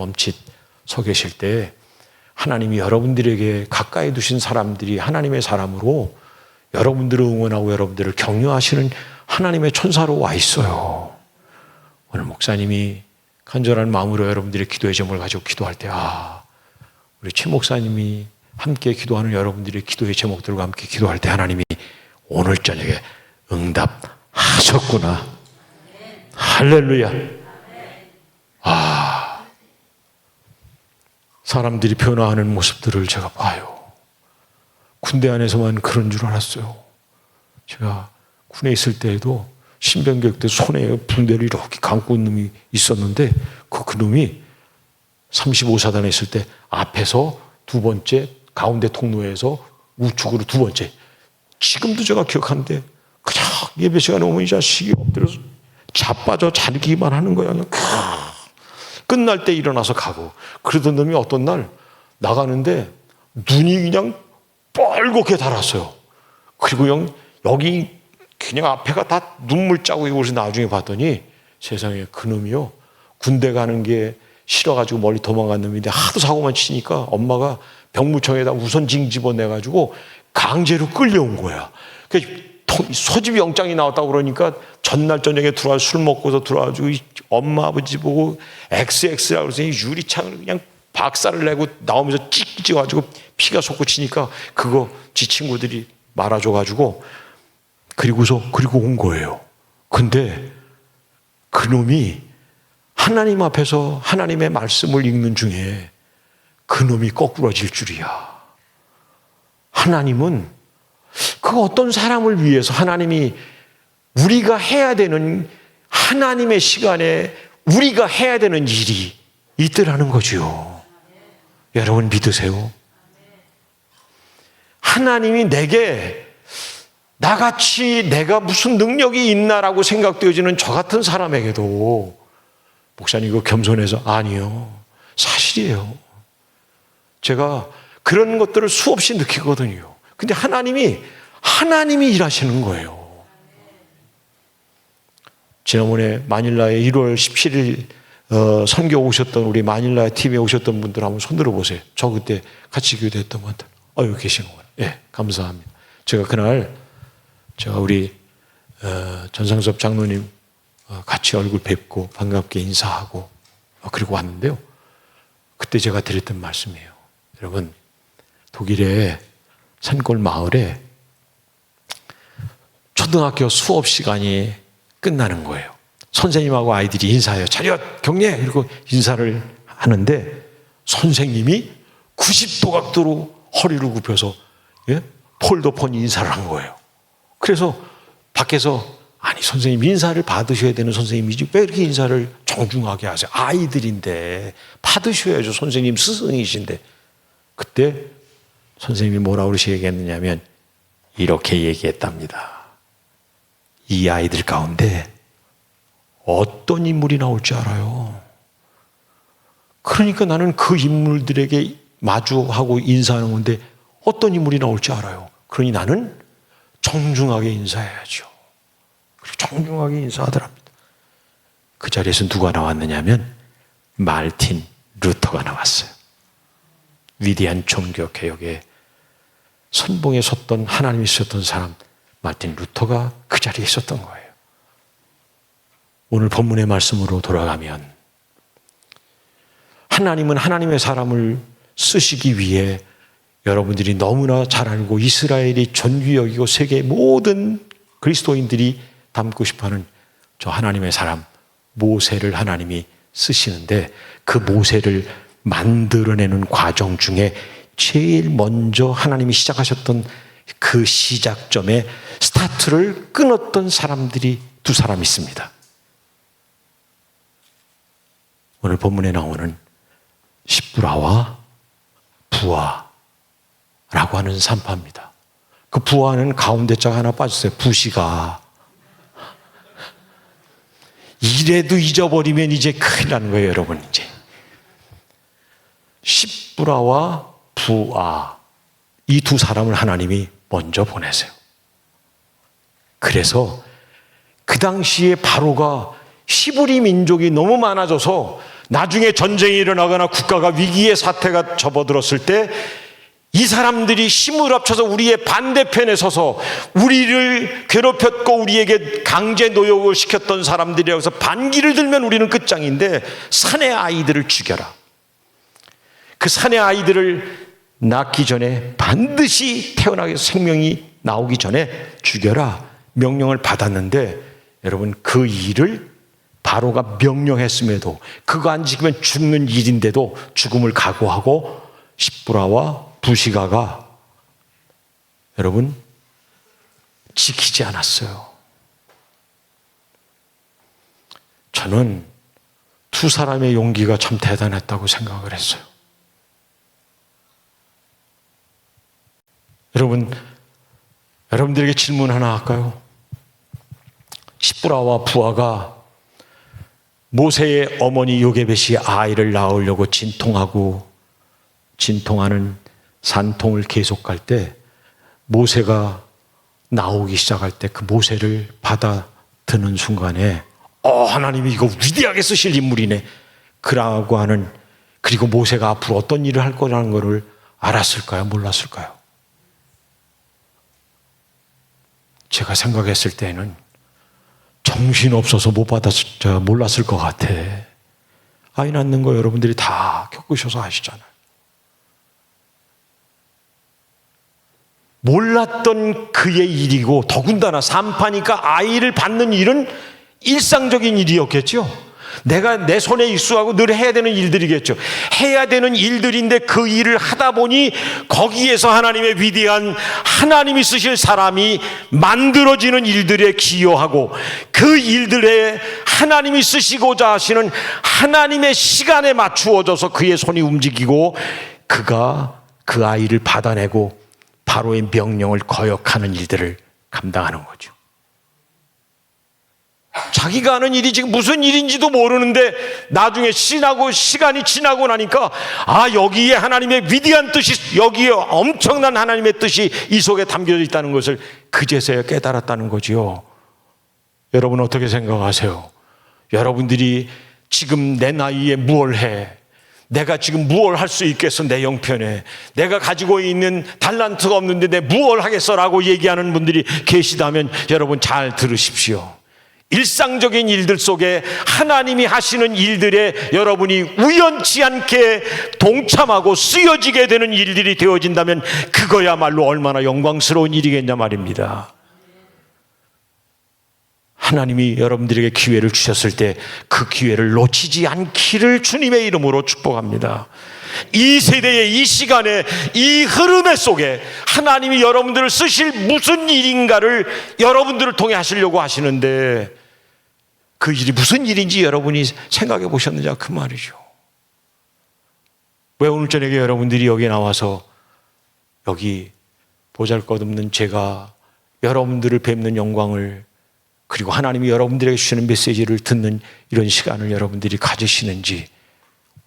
서 계실 때 하나님이 여러분들에게 가까이 두신 사람들이 하나님의 사람으로 여러분들을 응원하고 여러분들을 격려하시는 하나님의 천사로 와 있어요. 오늘 목사님이 간절한 마음으로 여러분들의 기도의 제목을 가지고 기도할 때, 우리 최 목사님이 함께 기도하는 여러분들의 기도의 제목들과 함께 기도할 때 하나님이 오늘 저녁에 응답하셨구나. 할렐루야. 사람들이 변화하는 모습들을 제가 봐요. 군대 안에서만 그런 줄 알았어요. 제가 군에 있을 때에도 신병교육 때 손에 붕대를 이렇게 감고 있는 놈이 있었는데 그 놈이 35사단에 있을 때 앞에서 두 번째, 가운데 통로에서 우측으로 두 번째. 지금도 제가 기억하는데 그냥 예배 시간에 오면 이 자식이 엎드려서 자빠져 자기만 하는 거야. 그냥 끝날 때 일어나서 가고. 그러던 놈이 어떤 날 나가는데 눈이 그냥 뻘겋게 달았어요. 그리고 그냥 여기 그냥 앞에가 다 눈물 자국이고, 그래서 나중에 봤더니 세상에 그 놈이요, 군대 가는 게 싫어가지고 멀리 도망간 놈인데 하도 사고만 치니까 엄마가 병무청에다 우선징 집어내가지고 강제로 끌려온 거야. 소집 영장이 나왔다고 그러니까 전날 저녁에 들어와 술 먹고서 들어와가지고 엄마 아버지 보고 XX라고 그래서 유리창을 그냥 박살을 내고 나오면서 찍어가지고 피가 솟구치니까 그거 지 친구들이 말아줘가지고 그리고 온 거예요. 근데 그 놈이 하나님 앞에서 하나님의 말씀을 읽는 중에 그 놈이 거꾸러질 줄이야. 하나님은 그 어떤 사람을 위해서 하나님이 우리가 해야 되는, 하나님의 시간에 우리가 해야 되는 일이 있더라는 거죠. 여러분 믿으세요? 하나님이 내게 나같이 내가 무슨 능력이 있나라고 생각되어지는 저 같은 사람에게도, 목사님 이거 겸손해서, 아니요, 사실이에요. 제가 그런 것들을 수없이 느끼거든요. 근데 하나님이 일하시는 거예요. 지난번에 마닐라에 1월 17일 선교 오셨던 우리 마닐라 팀에 오셨던 분들 한번 손 들어보세요. 저 그때 같이 교대했던 분들. 여기 계시는구나. 예, 감사합니다. 제가 그날 우리 전상섭 장로님 같이 얼굴 뵙고 반갑게 인사하고 그리고 왔는데요. 그때 제가 드렸던 말씀이에요. 여러분, 독일의 산골 마을에 초등학교 수업 시간이 끝나는 거예요. 선생님하고 아이들이 인사해요. 차렷 경례! 이러고 인사를 하는데 선생님이 90도 각도로 허리를 굽혀서 폴더폰 인사를 한 거예요. 그래서 밖에서, 아니 선생님 인사를 받으셔야 되는 선생님이지 왜 이렇게 인사를 정중하게 하세요? 아이들인데 받으셔야죠. 선생님 스승이신데. 그때 선생님이 뭐라고 얘기했느냐면 이렇게 얘기했답니다. 이 아이들 가운데 어떤 인물이 나올 줄 알아요? 그러니까 나는 그 인물들에게 마주하고 인사하는 건데 어떤 인물이 나올 줄 알아요? 그러니 나는 정중하게 인사해야죠. 그리고 정중하게 인사하더랍니다. 그 자리에서 누가 나왔느냐면 말틴 루터가 나왔어요. 위대한 종교개혁의 선봉에 섰던, 하나님이 쓰셨던 사람 말틴 루터가 그 자리에 있었던 거예요. 오늘 본문의 말씀으로 돌아가면 하나님은 하나님의 사람을 쓰시기 위해 여러분들이 너무나 잘 알고 이스라엘이 존귀 여기고 세계 모든 그리스도인들이 닮고 싶어하는 저 하나님의 사람 모세를 하나님이 쓰시는데, 그 모세를 만들어내는 과정 중에 제일 먼저 하나님이 시작하셨던 그 시작점에 스타트를 끊었던 사람들이 두 사람 있습니다. 오늘 본문에 나오는 십부라와 부하라고 하는 산파입니다. 그 부하는 가운데 짝 하나 빠졌어요. 부시가. 이래도 잊어버리면 이제 큰일 나는 거예요, 여러분. 이제 십부라와 부하, 이 두 사람을 하나님이 먼저 보내세요. 그래서 그 당시에 바로가 히브리 민족이 너무 많아져서 나중에 전쟁이 일어나거나 국가가 위기의 사태가 접어들었을 때 이 사람들이 힘을 합쳐서 우리의 반대편에 서서 우리를 괴롭혔고 우리에게 강제 노역을 시켰던 사람들이라서 반기를 들면 우리는 끝장인데 산의 아이들을 죽여라. 그 산의 아이들을 낳기 전에 반드시 태어나게 생명이 나오기 전에 죽여라 명령을 받았는데, 여러분 그 일을 바로가 명령했음에도 그거 안 지키면 죽는 일인데도 죽음을 각오하고 십부라와 부시가가 여러분 지키지 않았어요. 저는 두 사람의 용기가 참 대단했다고 생각을 했어요. 여러분들에게 질문 하나 할까요? 십부라와 부하가 모세의 어머니 요게벳이 아이를 낳으려고 진통하는 산통을 계속 갈 때 모세가 나오기 시작할 때 그 모세를 받아드는 순간에 하나님이 이거 위대하게 쓰실 인물이네 그라고 하는, 그리고 모세가 앞으로 어떤 일을 할 거라는 것을 알았을까요? 몰랐을까요? 제가 생각했을 때는 정신없어서 몰랐을 것 같아. 아이 낳는 거 여러분들이 다 겪으셔서 아시잖아요. 몰랐던 그의 일이고, 더군다나 산파니까 아이를 받는 일은 일상적인 일이었겠죠. 내가 내 손에 익숙하고 늘 해야 되는 일들이겠죠. 해야 되는 일들인데 그 일을 하다 보니 거기에서 하나님의 위대한, 하나님이 쓰실 사람이 만들어지는 일들에 기여하고 그 일들에 하나님이 쓰시고자 하시는 하나님의 시간에 맞추어져서 그의 손이 움직이고 그가 그 아이를 받아내고 바로의 명령을 거역하는 일들을 감당하는 거죠. 자기가 하는 일이 지금 무슨 일인지도 모르는데 나중에 시간이 지나고 나니까 여기에 하나님의 위대한 뜻이, 여기에 엄청난 하나님의 뜻이 이 속에 담겨져 있다는 것을 그제서야 깨달았다는 거지요. 여러분 어떻게 생각하세요? 여러분들이 지금 내 나이에 무엇을 해? 내가 지금 무엇을 할 수 있겠어? 내 형편에 내가 가지고 있는 달란트가 없는데 내 무엇을 하겠어? 라고 얘기하는 분들이 계시다면 여러분 잘 들으십시오. 일상적인 일들 속에 하나님이 하시는 일들에 여러분이 우연치 않게 동참하고 쓰여지게 되는 일들이 되어진다면 그거야말로 얼마나 영광스러운 일이겠냐 말입니다. 하나님이 여러분들에게 기회를 주셨을 때 그 기회를 놓치지 않기를 주님의 이름으로 축복합니다. 이 세대의 이 시간에 이 흐름의 속에 하나님이 여러분들을 쓰실 무슨 일인가를 여러분들을 통해 하시려고 하시는데 그 일이 무슨 일인지 여러분이 생각해 보셨느냐 그 말이죠. 왜 오늘 저녁에 여러분들이 여기 나와서 여기 보잘것없는 제가 여러분들을 뵙는 영광을, 그리고 하나님이 여러분들에게 주시는 메시지를 듣는 이런 시간을 여러분들이 가지시는지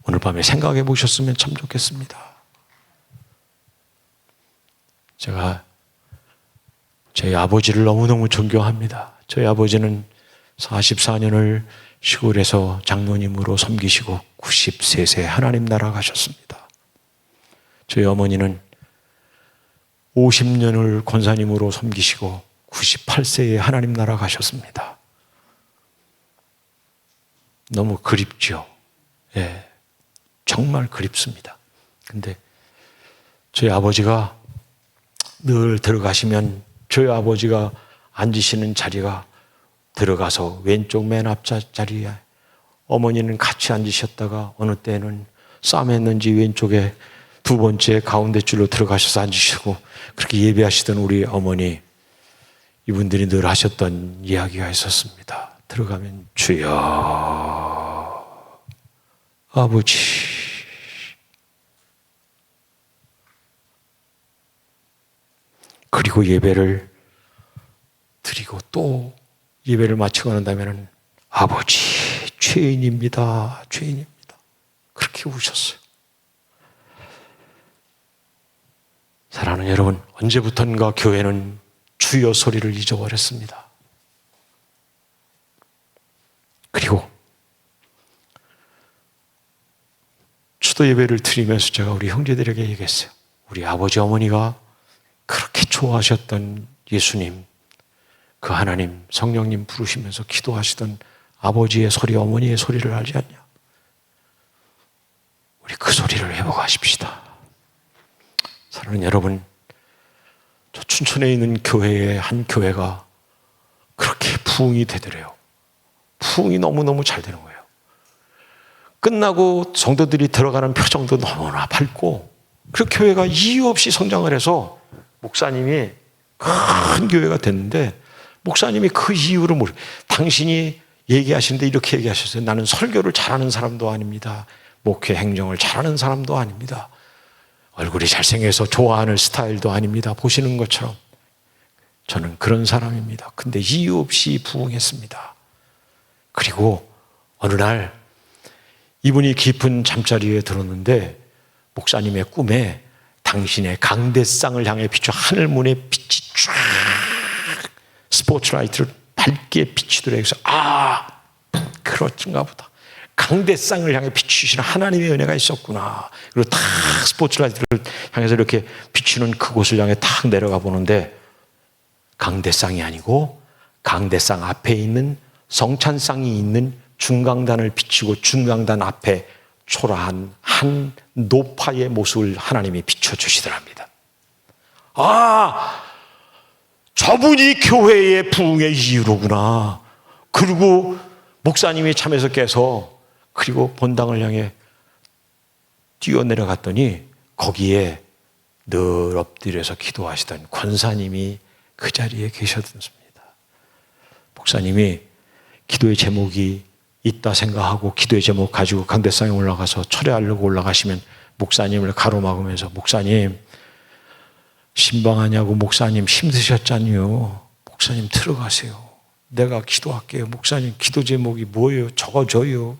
오늘 밤에 생각해 보셨으면 참 좋겠습니다. 제가 저희 아버지를 너무너무 존경합니다. 저희 아버지는 44년을 시골에서 장로님으로 섬기시고 93세 하나님 나라 가셨습니다. 저희 어머니는 50년을 권사님으로 섬기시고 98세에 하나님 나라 가셨습니다. 너무 그립죠. 예, 정말 그립습니다. 근데 저희 아버지가 늘 들어가시면 저희 아버지가 앉으시는 자리가 들어가서 왼쪽 맨 앞 자리에 어머니는 같이 앉으셨다가 어느 때는 싸맸는지 왼쪽에 두 번째 가운데 줄로 들어가셔서 앉으시고 그렇게 예배하시던 우리 어머니, 이분들이 늘 하셨던 이야기가 있었습니다. 들어가면 주여 아버지. 그리고 예배를 드리고 또 예배를 마치고 난 다음에는 아버지, 죄인입니다. 죄인입니다. 그렇게 우셨어요. 사랑하는 여러분, 언제부턴가 교회는 주여 소리를 잊어버렸습니다. 그리고 추도 예배를 드리면서 제가 우리 형제들에게 얘기했어요. 우리 아버지 어머니가 그렇게 좋아하셨던 예수님, 그 하나님, 성령님 부르시면서 기도하시던 아버지의 소리, 어머니의 소리를 알지 않냐? 우리 그 소리를 회복하십시다. 사랑하는 여러분, 저 춘천에 있는 교회의 한 교회가 그렇게 부흥이 되더래요. 부흥이 너무너무 잘 되는 거예요. 끝나고 성도들이 들어가는 표정도 너무나 밝고, 그 교회가 이유 없이 성장을 해서 목사님이 큰 교회가 됐는데, 목사님이 그 이유를 모르고, 당신이 얘기하시는데 이렇게 얘기하셨어요. 나는 설교를 잘하는 사람도 아닙니다. 목회 행정을 잘하는 사람도 아닙니다. 얼굴이 잘생겨서 좋아하는 스타일도 아닙니다. 보시는 것처럼 저는 그런 사람입니다. 근데 이유 없이 부흥했습니다. 그리고 어느 날 이분이 깊은 잠자리에 들었는데 목사님의 꿈에 당신의 강대상을 향해 비춰 하늘문에 빛이 쫙 스포트라이트를 밝게 비치더래요. 그래서 그렇던가 보다. 강대상을 향해 비추시는 하나님의 은혜가 있었구나. 그리고 탁 스포트라이트를 향해서 이렇게 비추는 그곳을 향해 탁 내려가 보는데 강대상이 아니고 강대상 앞에 있는 성찬상이 있는 중강단을 비추고 중강단 앞에 초라한 한 노파의 모습을 하나님이 비춰주시더랍니다. 저분이 교회의 부흥의 이유로구나. 그리고 목사님이 잠에서 깨서 그리고 본당을 향해 뛰어내려갔더니 거기에 늘 엎드려서 기도하시던 권사님이 그 자리에 계셨습니다. 목사님이 기도의 제목이 있다 생각하고 기도의 제목 가지고 강대상에 올라가서 철회하려고 올라가시면 목사님을 가로막으면서 목사님 신방하냐고 목사님 힘드셨잖아요. 목사님 들어가세요. 내가 기도할게요. 목사님 기도 제목이 뭐예요? 적어줘요.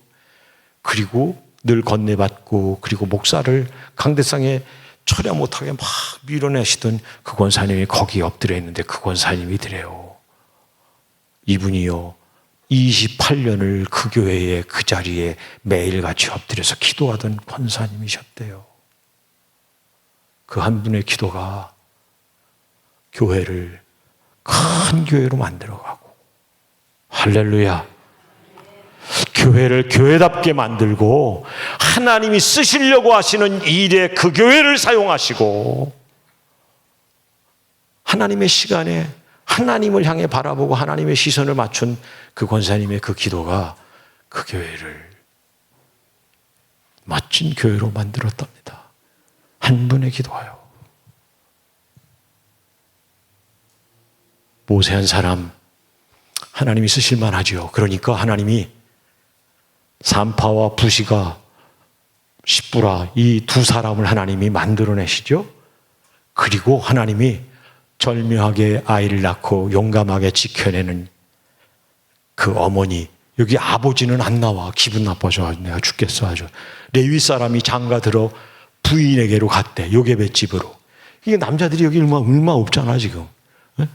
그리고 늘 건네받고 그리고 목사를 강대상에 철회 못하게 막 밀어내시던 그 권사님이 거기에 엎드려 있는데 그 권사님이더래요. 이분이요 28년을 그 교회의 그 자리에 매일같이 엎드려서 기도하던 권사님이셨대요. 그 한 분의 기도가 교회를 큰 교회로 만들어가고 할렐루야. 교회를 교회답게 만들고 하나님이 쓰시려고 하시는 일에 그 교회를 사용하시고 하나님의 시간에 하나님을 향해 바라보고 하나님의 시선을 맞춘 그 권사님의 그 기도가 그 교회를 멋진 교회로 만들었답니다. 한 분의 기도하여. 모세 한 사람 하나님이 쓰실 만하죠. 그러니까 하나님이 산파와 부시가 십부라 이 두 사람을 하나님이 만들어내시죠. 그리고 하나님이 절묘하게 아이를 낳고 용감하게 지켜내는 그 어머니, 여기 아버지는 안 나와. 기분 나빠져. 내가 죽겠어 아주. 레위 사람이 장가 들어 부인에게로 갔대. 요게벳 집으로. 이게 남자들이 여기 얼마 없잖아 지금.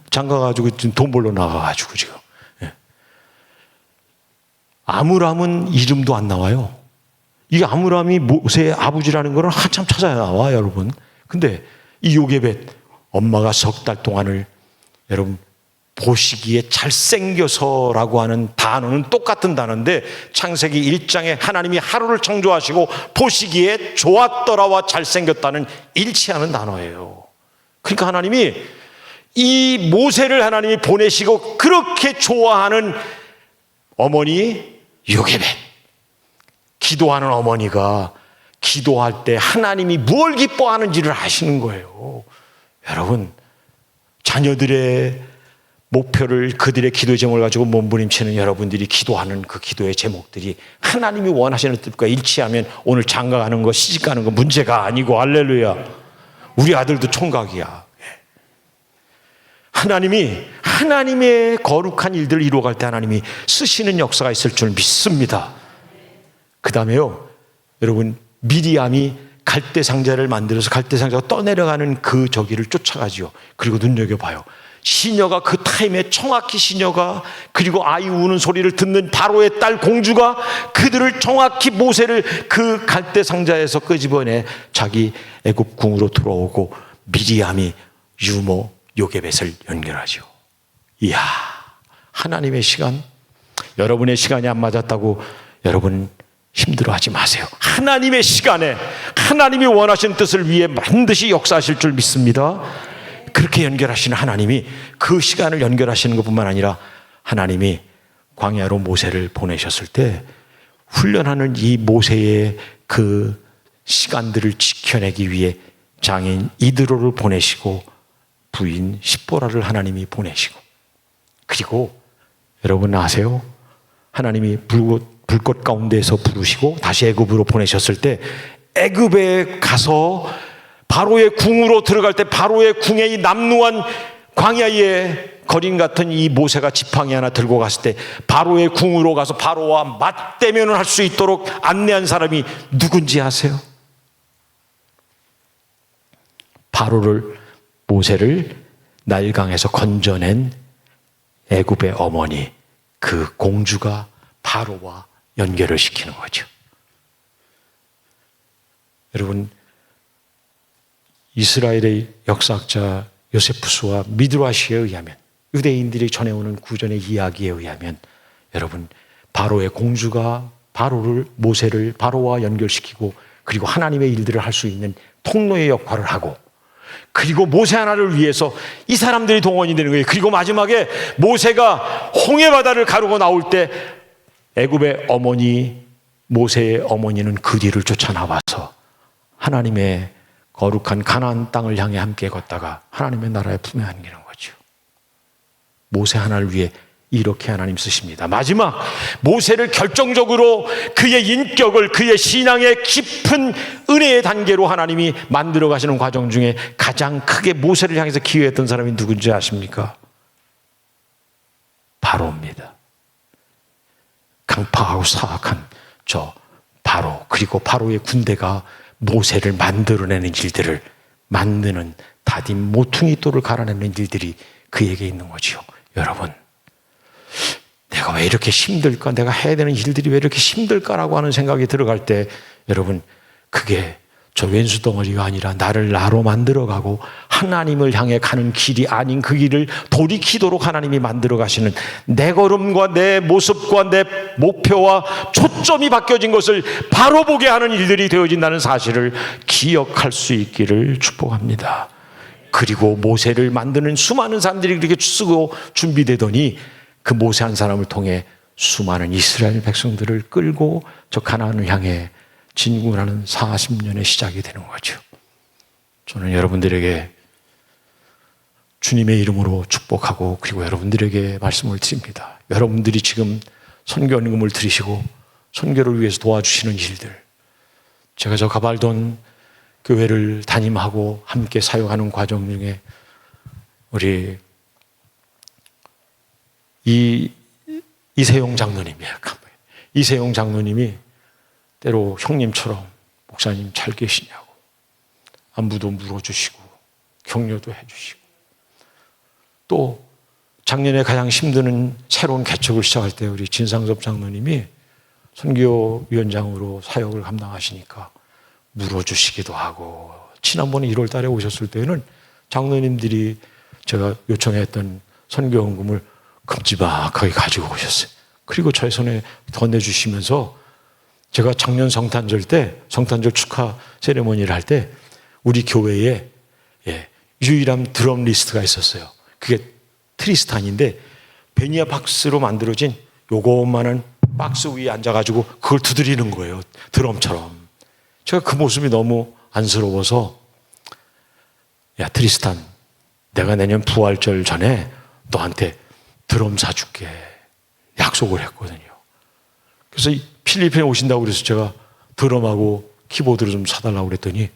장가 가지고 돈 벌러 나가가지고 지금. 아므람은 이름도 안 나와요. 이 아므람이 모세의 아버지라는 거는 한참 찾아야 나와 여러분. 근데 이 요게벳 엄마가 석 달 동안을 여러분 보시기에 잘생겨서라고 하는 단어는 똑같은 단어인데 창세기 1장에 하나님이 하루를 창조하시고 보시기에 좋았더라와 잘생겼다는 일치하는 단어예요. 그러니까 하나님이 이 모세를 하나님이 보내시고 그렇게 좋아하는 어머니 요게벳, 기도하는 어머니가 기도할 때 하나님이 뭘 기뻐하는지를 아시는 거예요. 여러분, 자녀들의 목표를 그들의 기도의 제목을 가지고 몸부림치는 여러분들이 기도하는 그 기도의 제목들이 하나님이 원하시는 뜻과 일치하면 오늘 장가가는 거, 시집가는 거 문제가 아니고, 할렐루야. 우리 아들도 총각이야. 하나님의 거룩한 일들을 이루어갈 때 하나님이 쓰시는 역사가 있을 줄 믿습니다. 그 다음에요, 여러분, 미리암이 갈대 상자를 만들어서 갈대 상자가 떠내려가는 그 저기를 쫓아가지요. 그리고 눈여겨봐요. 시녀가 그 타임에 정확히 시녀가, 그리고 아이 우는 소리를 듣는 바로의 딸 공주가 그들을 정확히 모세를 그 갈대 상자에서 끄집어내 자기 애굽 궁으로 들어오고 미리암이 유모 요게벳을 연결하죠. 이야, 하나님의 시간, 여러분의 시간이 안 맞았다고 여러분 힘들어하지 마세요. 하나님의 시간에 하나님이 원하시는 뜻을 위해 반드시 역사하실 줄 믿습니다. 그렇게 연결하시는 하나님이 그 시간을 연결하시는 것뿐만 아니라 하나님이 광야로 모세를 보내셨을 때 훈련하는 이 모세의 그 시간들을 지켜내기 위해 장인 이드로를 보내시고 부인 십보라를 하나님이 보내시고, 그리고 여러분 아세요? 하나님이 불꽃 가운데에서 부르시고 다시 애굽으로 보내셨을 때 애굽에 가서 바로의 궁으로 들어갈 때 바로의 궁에 이 남루한 광야의 거린 같은 이 모세가 지팡이 하나 들고 갔을 때 바로의 궁으로 가서 바로와 맞대면을 할 수 있도록 안내한 사람이 누군지 아세요? 모세를 나일강에서 건져낸 애굽의 어머니, 그 공주가 바로와 연결을 시키는 거죠. 여러분, 이스라엘의 역사학자 요세푸스와 미드라시에 의하면, 유대인들이 전해오는 구전의 이야기에 의하면, 여러분, 바로의 공주가 모세를 바로와 연결시키고 그리고 하나님의 일들을 할 수 있는 통로의 역할을 하고, 그리고 모세 하나를 위해서 이 사람들이 동원이 되는 거예요. 그리고 마지막에 모세가 홍해바다를 가르고 나올 때 애굽의 어머니, 모세의 어머니는 그 뒤를 쫓아 나와서 하나님의 거룩한 가나안 땅을 향해 함께 걷다가 하나님의 나라의 품에 안기는 거죠. 모세 하나를 위해 이렇게 하나님 쓰십니다. 마지막 모세를 결정적으로 그의 인격을, 그의 신앙의 깊은 은혜의 단계로 하나님이 만들어 가시는 과정 중에 가장 크게 모세를 향해서 기여했던 사람이 누군지 아십니까? 바로입니다. 강팍하고 사악한 저 바로, 그리고 바로의 군대가 모세를 만들어내는 일들을 만드는 다딘 모퉁이 돌을 갈아내는 일들이 그에게 있는 거지요. 여러분, 내가 왜 이렇게 힘들까? 내가 해야 되는 일들이 왜 이렇게 힘들까라고 하는 생각이 들어갈 때, 여러분, 그게 저 왼수 덩어리가 아니라 나를 나로 만들어가고 하나님을 향해 가는 길이 아닌 그 길을 돌이키도록 하나님이 만들어 가시는 내 걸음과 내 모습과 내 목표와 초점이 바뀌어진 것을 바로 보게 하는 일들이 되어진다는 사실을 기억할 수 있기를 축복합니다. 그리고 모세를 만드는 수많은 사람들이 그렇게 쓰고 준비되더니 그 모세 한 사람을 통해 수많은 이스라엘 백성들을 끌고 저 가나안을 향해 진군하는 40년의 시작이 되는 거죠. 저는 여러분들에게 주님의 이름으로 축복하고, 그리고 여러분들에게 말씀을 드립니다. 여러분들이 지금 선교연금을 들이시고 선교를 위해서 도와주시는 일들, 제가 저 가발돈 교회를 담임하고 함께 사역하는 과정 중에 우리 이세용 장로님이에요. 이세용 장로님이 때로 형님처럼 목사님 잘 계시냐고 안부도 물어주시고 격려도 해주시고, 또 작년에 가장 힘드는 새로운 개척을 시작할 때 우리 진상섭 장로님이 선교위원장으로 사역을 감당하시니까 물어주시기도 하고, 지난번에 1월 달에 오셨을 때는 장로님들이 제가 요청했던 선교원금을 큼지막하게 가지고 오셨어요. 그리고 저의 손에 건네주시면서 제가 작년 성탄절 축하 세레모니를 할 때 우리 교회에 유일한 드럼 리스트가 있었어요. 그게 트리스탄인데 베니아 박스로 만들어진 요것만한 박스 위에 앉아가지고 그걸 두드리는 거예요. 드럼처럼. 제가 그 모습이 너무 안쓰러워서, 야 트리스탄, 내가 내년 부활절 전에 너한테 드럼 사줄게 약속을 했거든요. 그래서 필리핀에 오신다고 그래서 제가 드럼하고 키보드를 좀 사달라고 그랬더니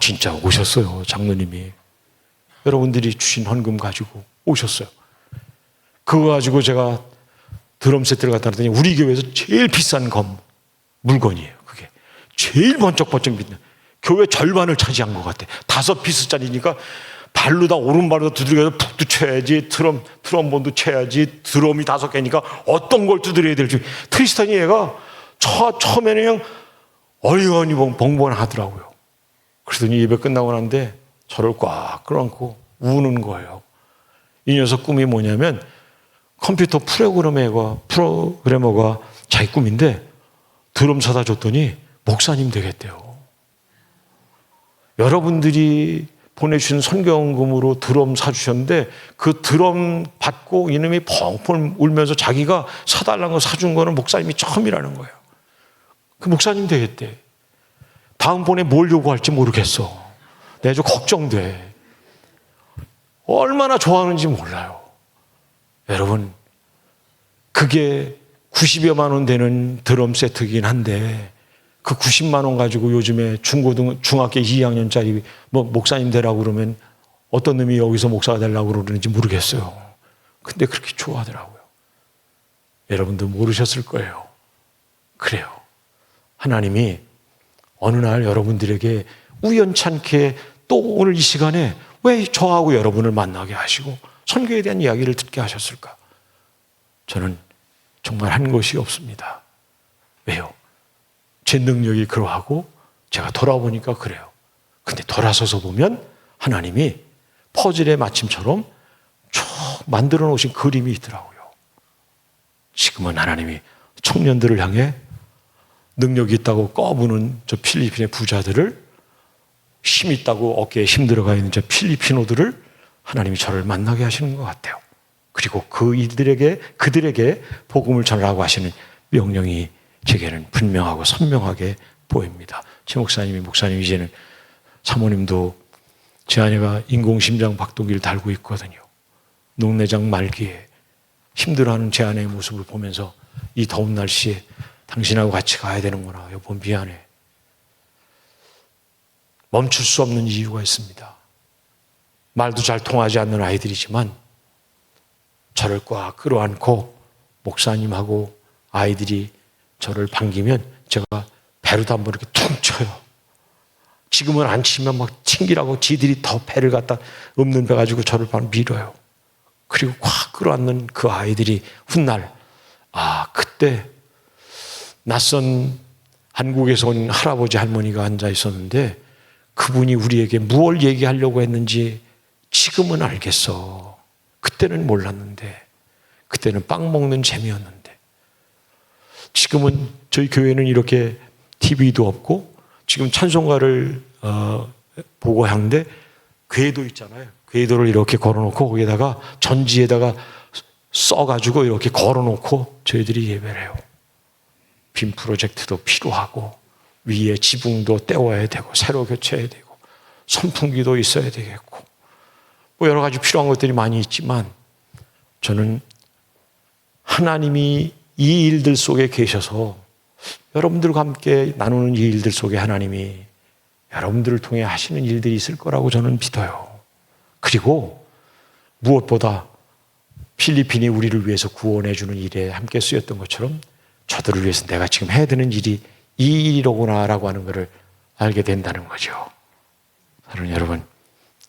진짜 오셨어요. 장로님이 여러분들이 주신 헌금 가지고 오셨어요. 그거 가지고 제가 드럼 세트를 갖다 놨더니 우리 교회에서 제일 비싼 물건이에요. 그게 제일 번쩍번쩍 빛나. 교회 절반을 차지한 것 같아. 5피스짜리니까 발로 다 오른발로 두드려서 푹도 쳐야지, 트럼본도 쳐야지, 드럼이 5개니까 어떤 걸 두드려야 될지. 트리스탄이 얘가 처음에는 그냥 어리어리 벙벙하더라고요. 그러더니 예배 끝나고 난데 저를 꽉 끌어안고 우는 거예요. 이 녀석 꿈이 뭐냐면 컴퓨터 프로그래머가 자기 꿈인데 드럼 사다 줬더니 목사님 되겠대요. 여러분들이 보내주신 선교원금으로 드럼 사주셨는데 그 드럼 받고 이놈이 펑펑 울면서 자기가 사달라는 거 사준 거는 목사님이 처음이라는 거예요. 그 목사님 되겠대. 다음번에 뭘 요구할지 모르겠어. 내가 좀 걱정돼. 얼마나 좋아하는지 몰라요. 여러분, 그게 90여만 원 되는 드럼 세트이긴 한데 그 90만 원 가지고 요즘에 중학교 2학년짜리 목사님 되라고 그러면 어떤 놈이 여기서 목사가 되려고 그러는지 모르겠어요. 근데 그렇게 좋아하더라고요. 여러분도 모르셨을 거예요. 그래요. 하나님이 어느 날 여러분들에게 우연찮게 또 오늘 이 시간에 왜 저하고 여러분을 만나게 하시고 선교에 대한 이야기를 듣게 하셨을까? 저는 정말 한 것이 없습니다. 왜요? 제 능력이 그러하고 제가 돌아보니까 그래요. 근데 돌아서서 보면 하나님이 퍼즐의 마침처럼 쭉 만들어 놓으신 그림이 있더라고요. 지금은 하나님이 청년들을 향해 능력이 있다고 꺼부는 저 필리핀의 부자들을, 힘 있다고 어깨에 힘 들어가 있는 저 필리핀어들을 하나님이 저를 만나게 하시는 것 같아요. 그리고 그들에게 복음을 전하라고 하시는 명령이 제게는 분명하고 선명하게 보입니다. 최 목사님 이제는 사모님도 제 아내가 인공심장 박동기를 달고 있거든요. 녹내장 말기에 힘들어하는 제 아내의 모습을 보면서 이 더운 날씨에 당신하고 같이 가야 되는구나. 여보 미안해. 멈출 수 없는 이유가 있습니다. 말도 잘 통하지 않는 아이들이지만 저를 꽉 끌어안고 목사님하고 아이들이 저를 반기면 제가 배로도 한번 이렇게 퉁 쳐요. 지금은 안 치면 막 튕기라고 지들이 더 배를 갖다 없는 배 가지고 저를 밀어요. 그리고 꽉 끌어안는 그 아이들이 훗날 그때 낯선 한국에서 온 할아버지 할머니가 앉아 있었는데 그분이 우리에게 무엇을 얘기하려고 했는지 지금은 알겠어. 그때는 몰랐는데 그때는 빵 먹는 재미였는데 지금은 저희 교회는 이렇게 TV도 없고 지금 찬송가를 보고 하는데 궤도 있잖아요. 궤도를 이렇게 걸어놓고 거기에다가 전지에다가 써가지고 이렇게 걸어놓고 저희들이 예배를 해요. 빔 프로젝트도 필요하고 위에 지붕도 떼워야 되고 새로 교체해야 되고 선풍기도 있어야 되겠고 여러 가지 필요한 것들이 많이 있지만 저는 하나님이 이 일들 속에 계셔서 여러분들과 함께 나누는 이 일들 속에 하나님이 여러분들을 통해 하시는 일들이 있을 거라고 저는 믿어요. 그리고 무엇보다 필리핀이 우리를 위해서 구원해 주는 일에 함께 쓰였던 것처럼 저들을 위해서 내가 지금 해야 되는 일이 이 일이로구나라고 하는 것을 알게 된다는 거죠. 사랑하는 여러분,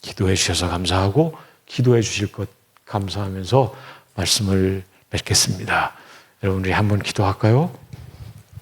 기도해 주셔서 감사하고 기도해 주실 것 감사하면서 말씀을 맺겠습니다. 여러분 우리 한번 기도할까요?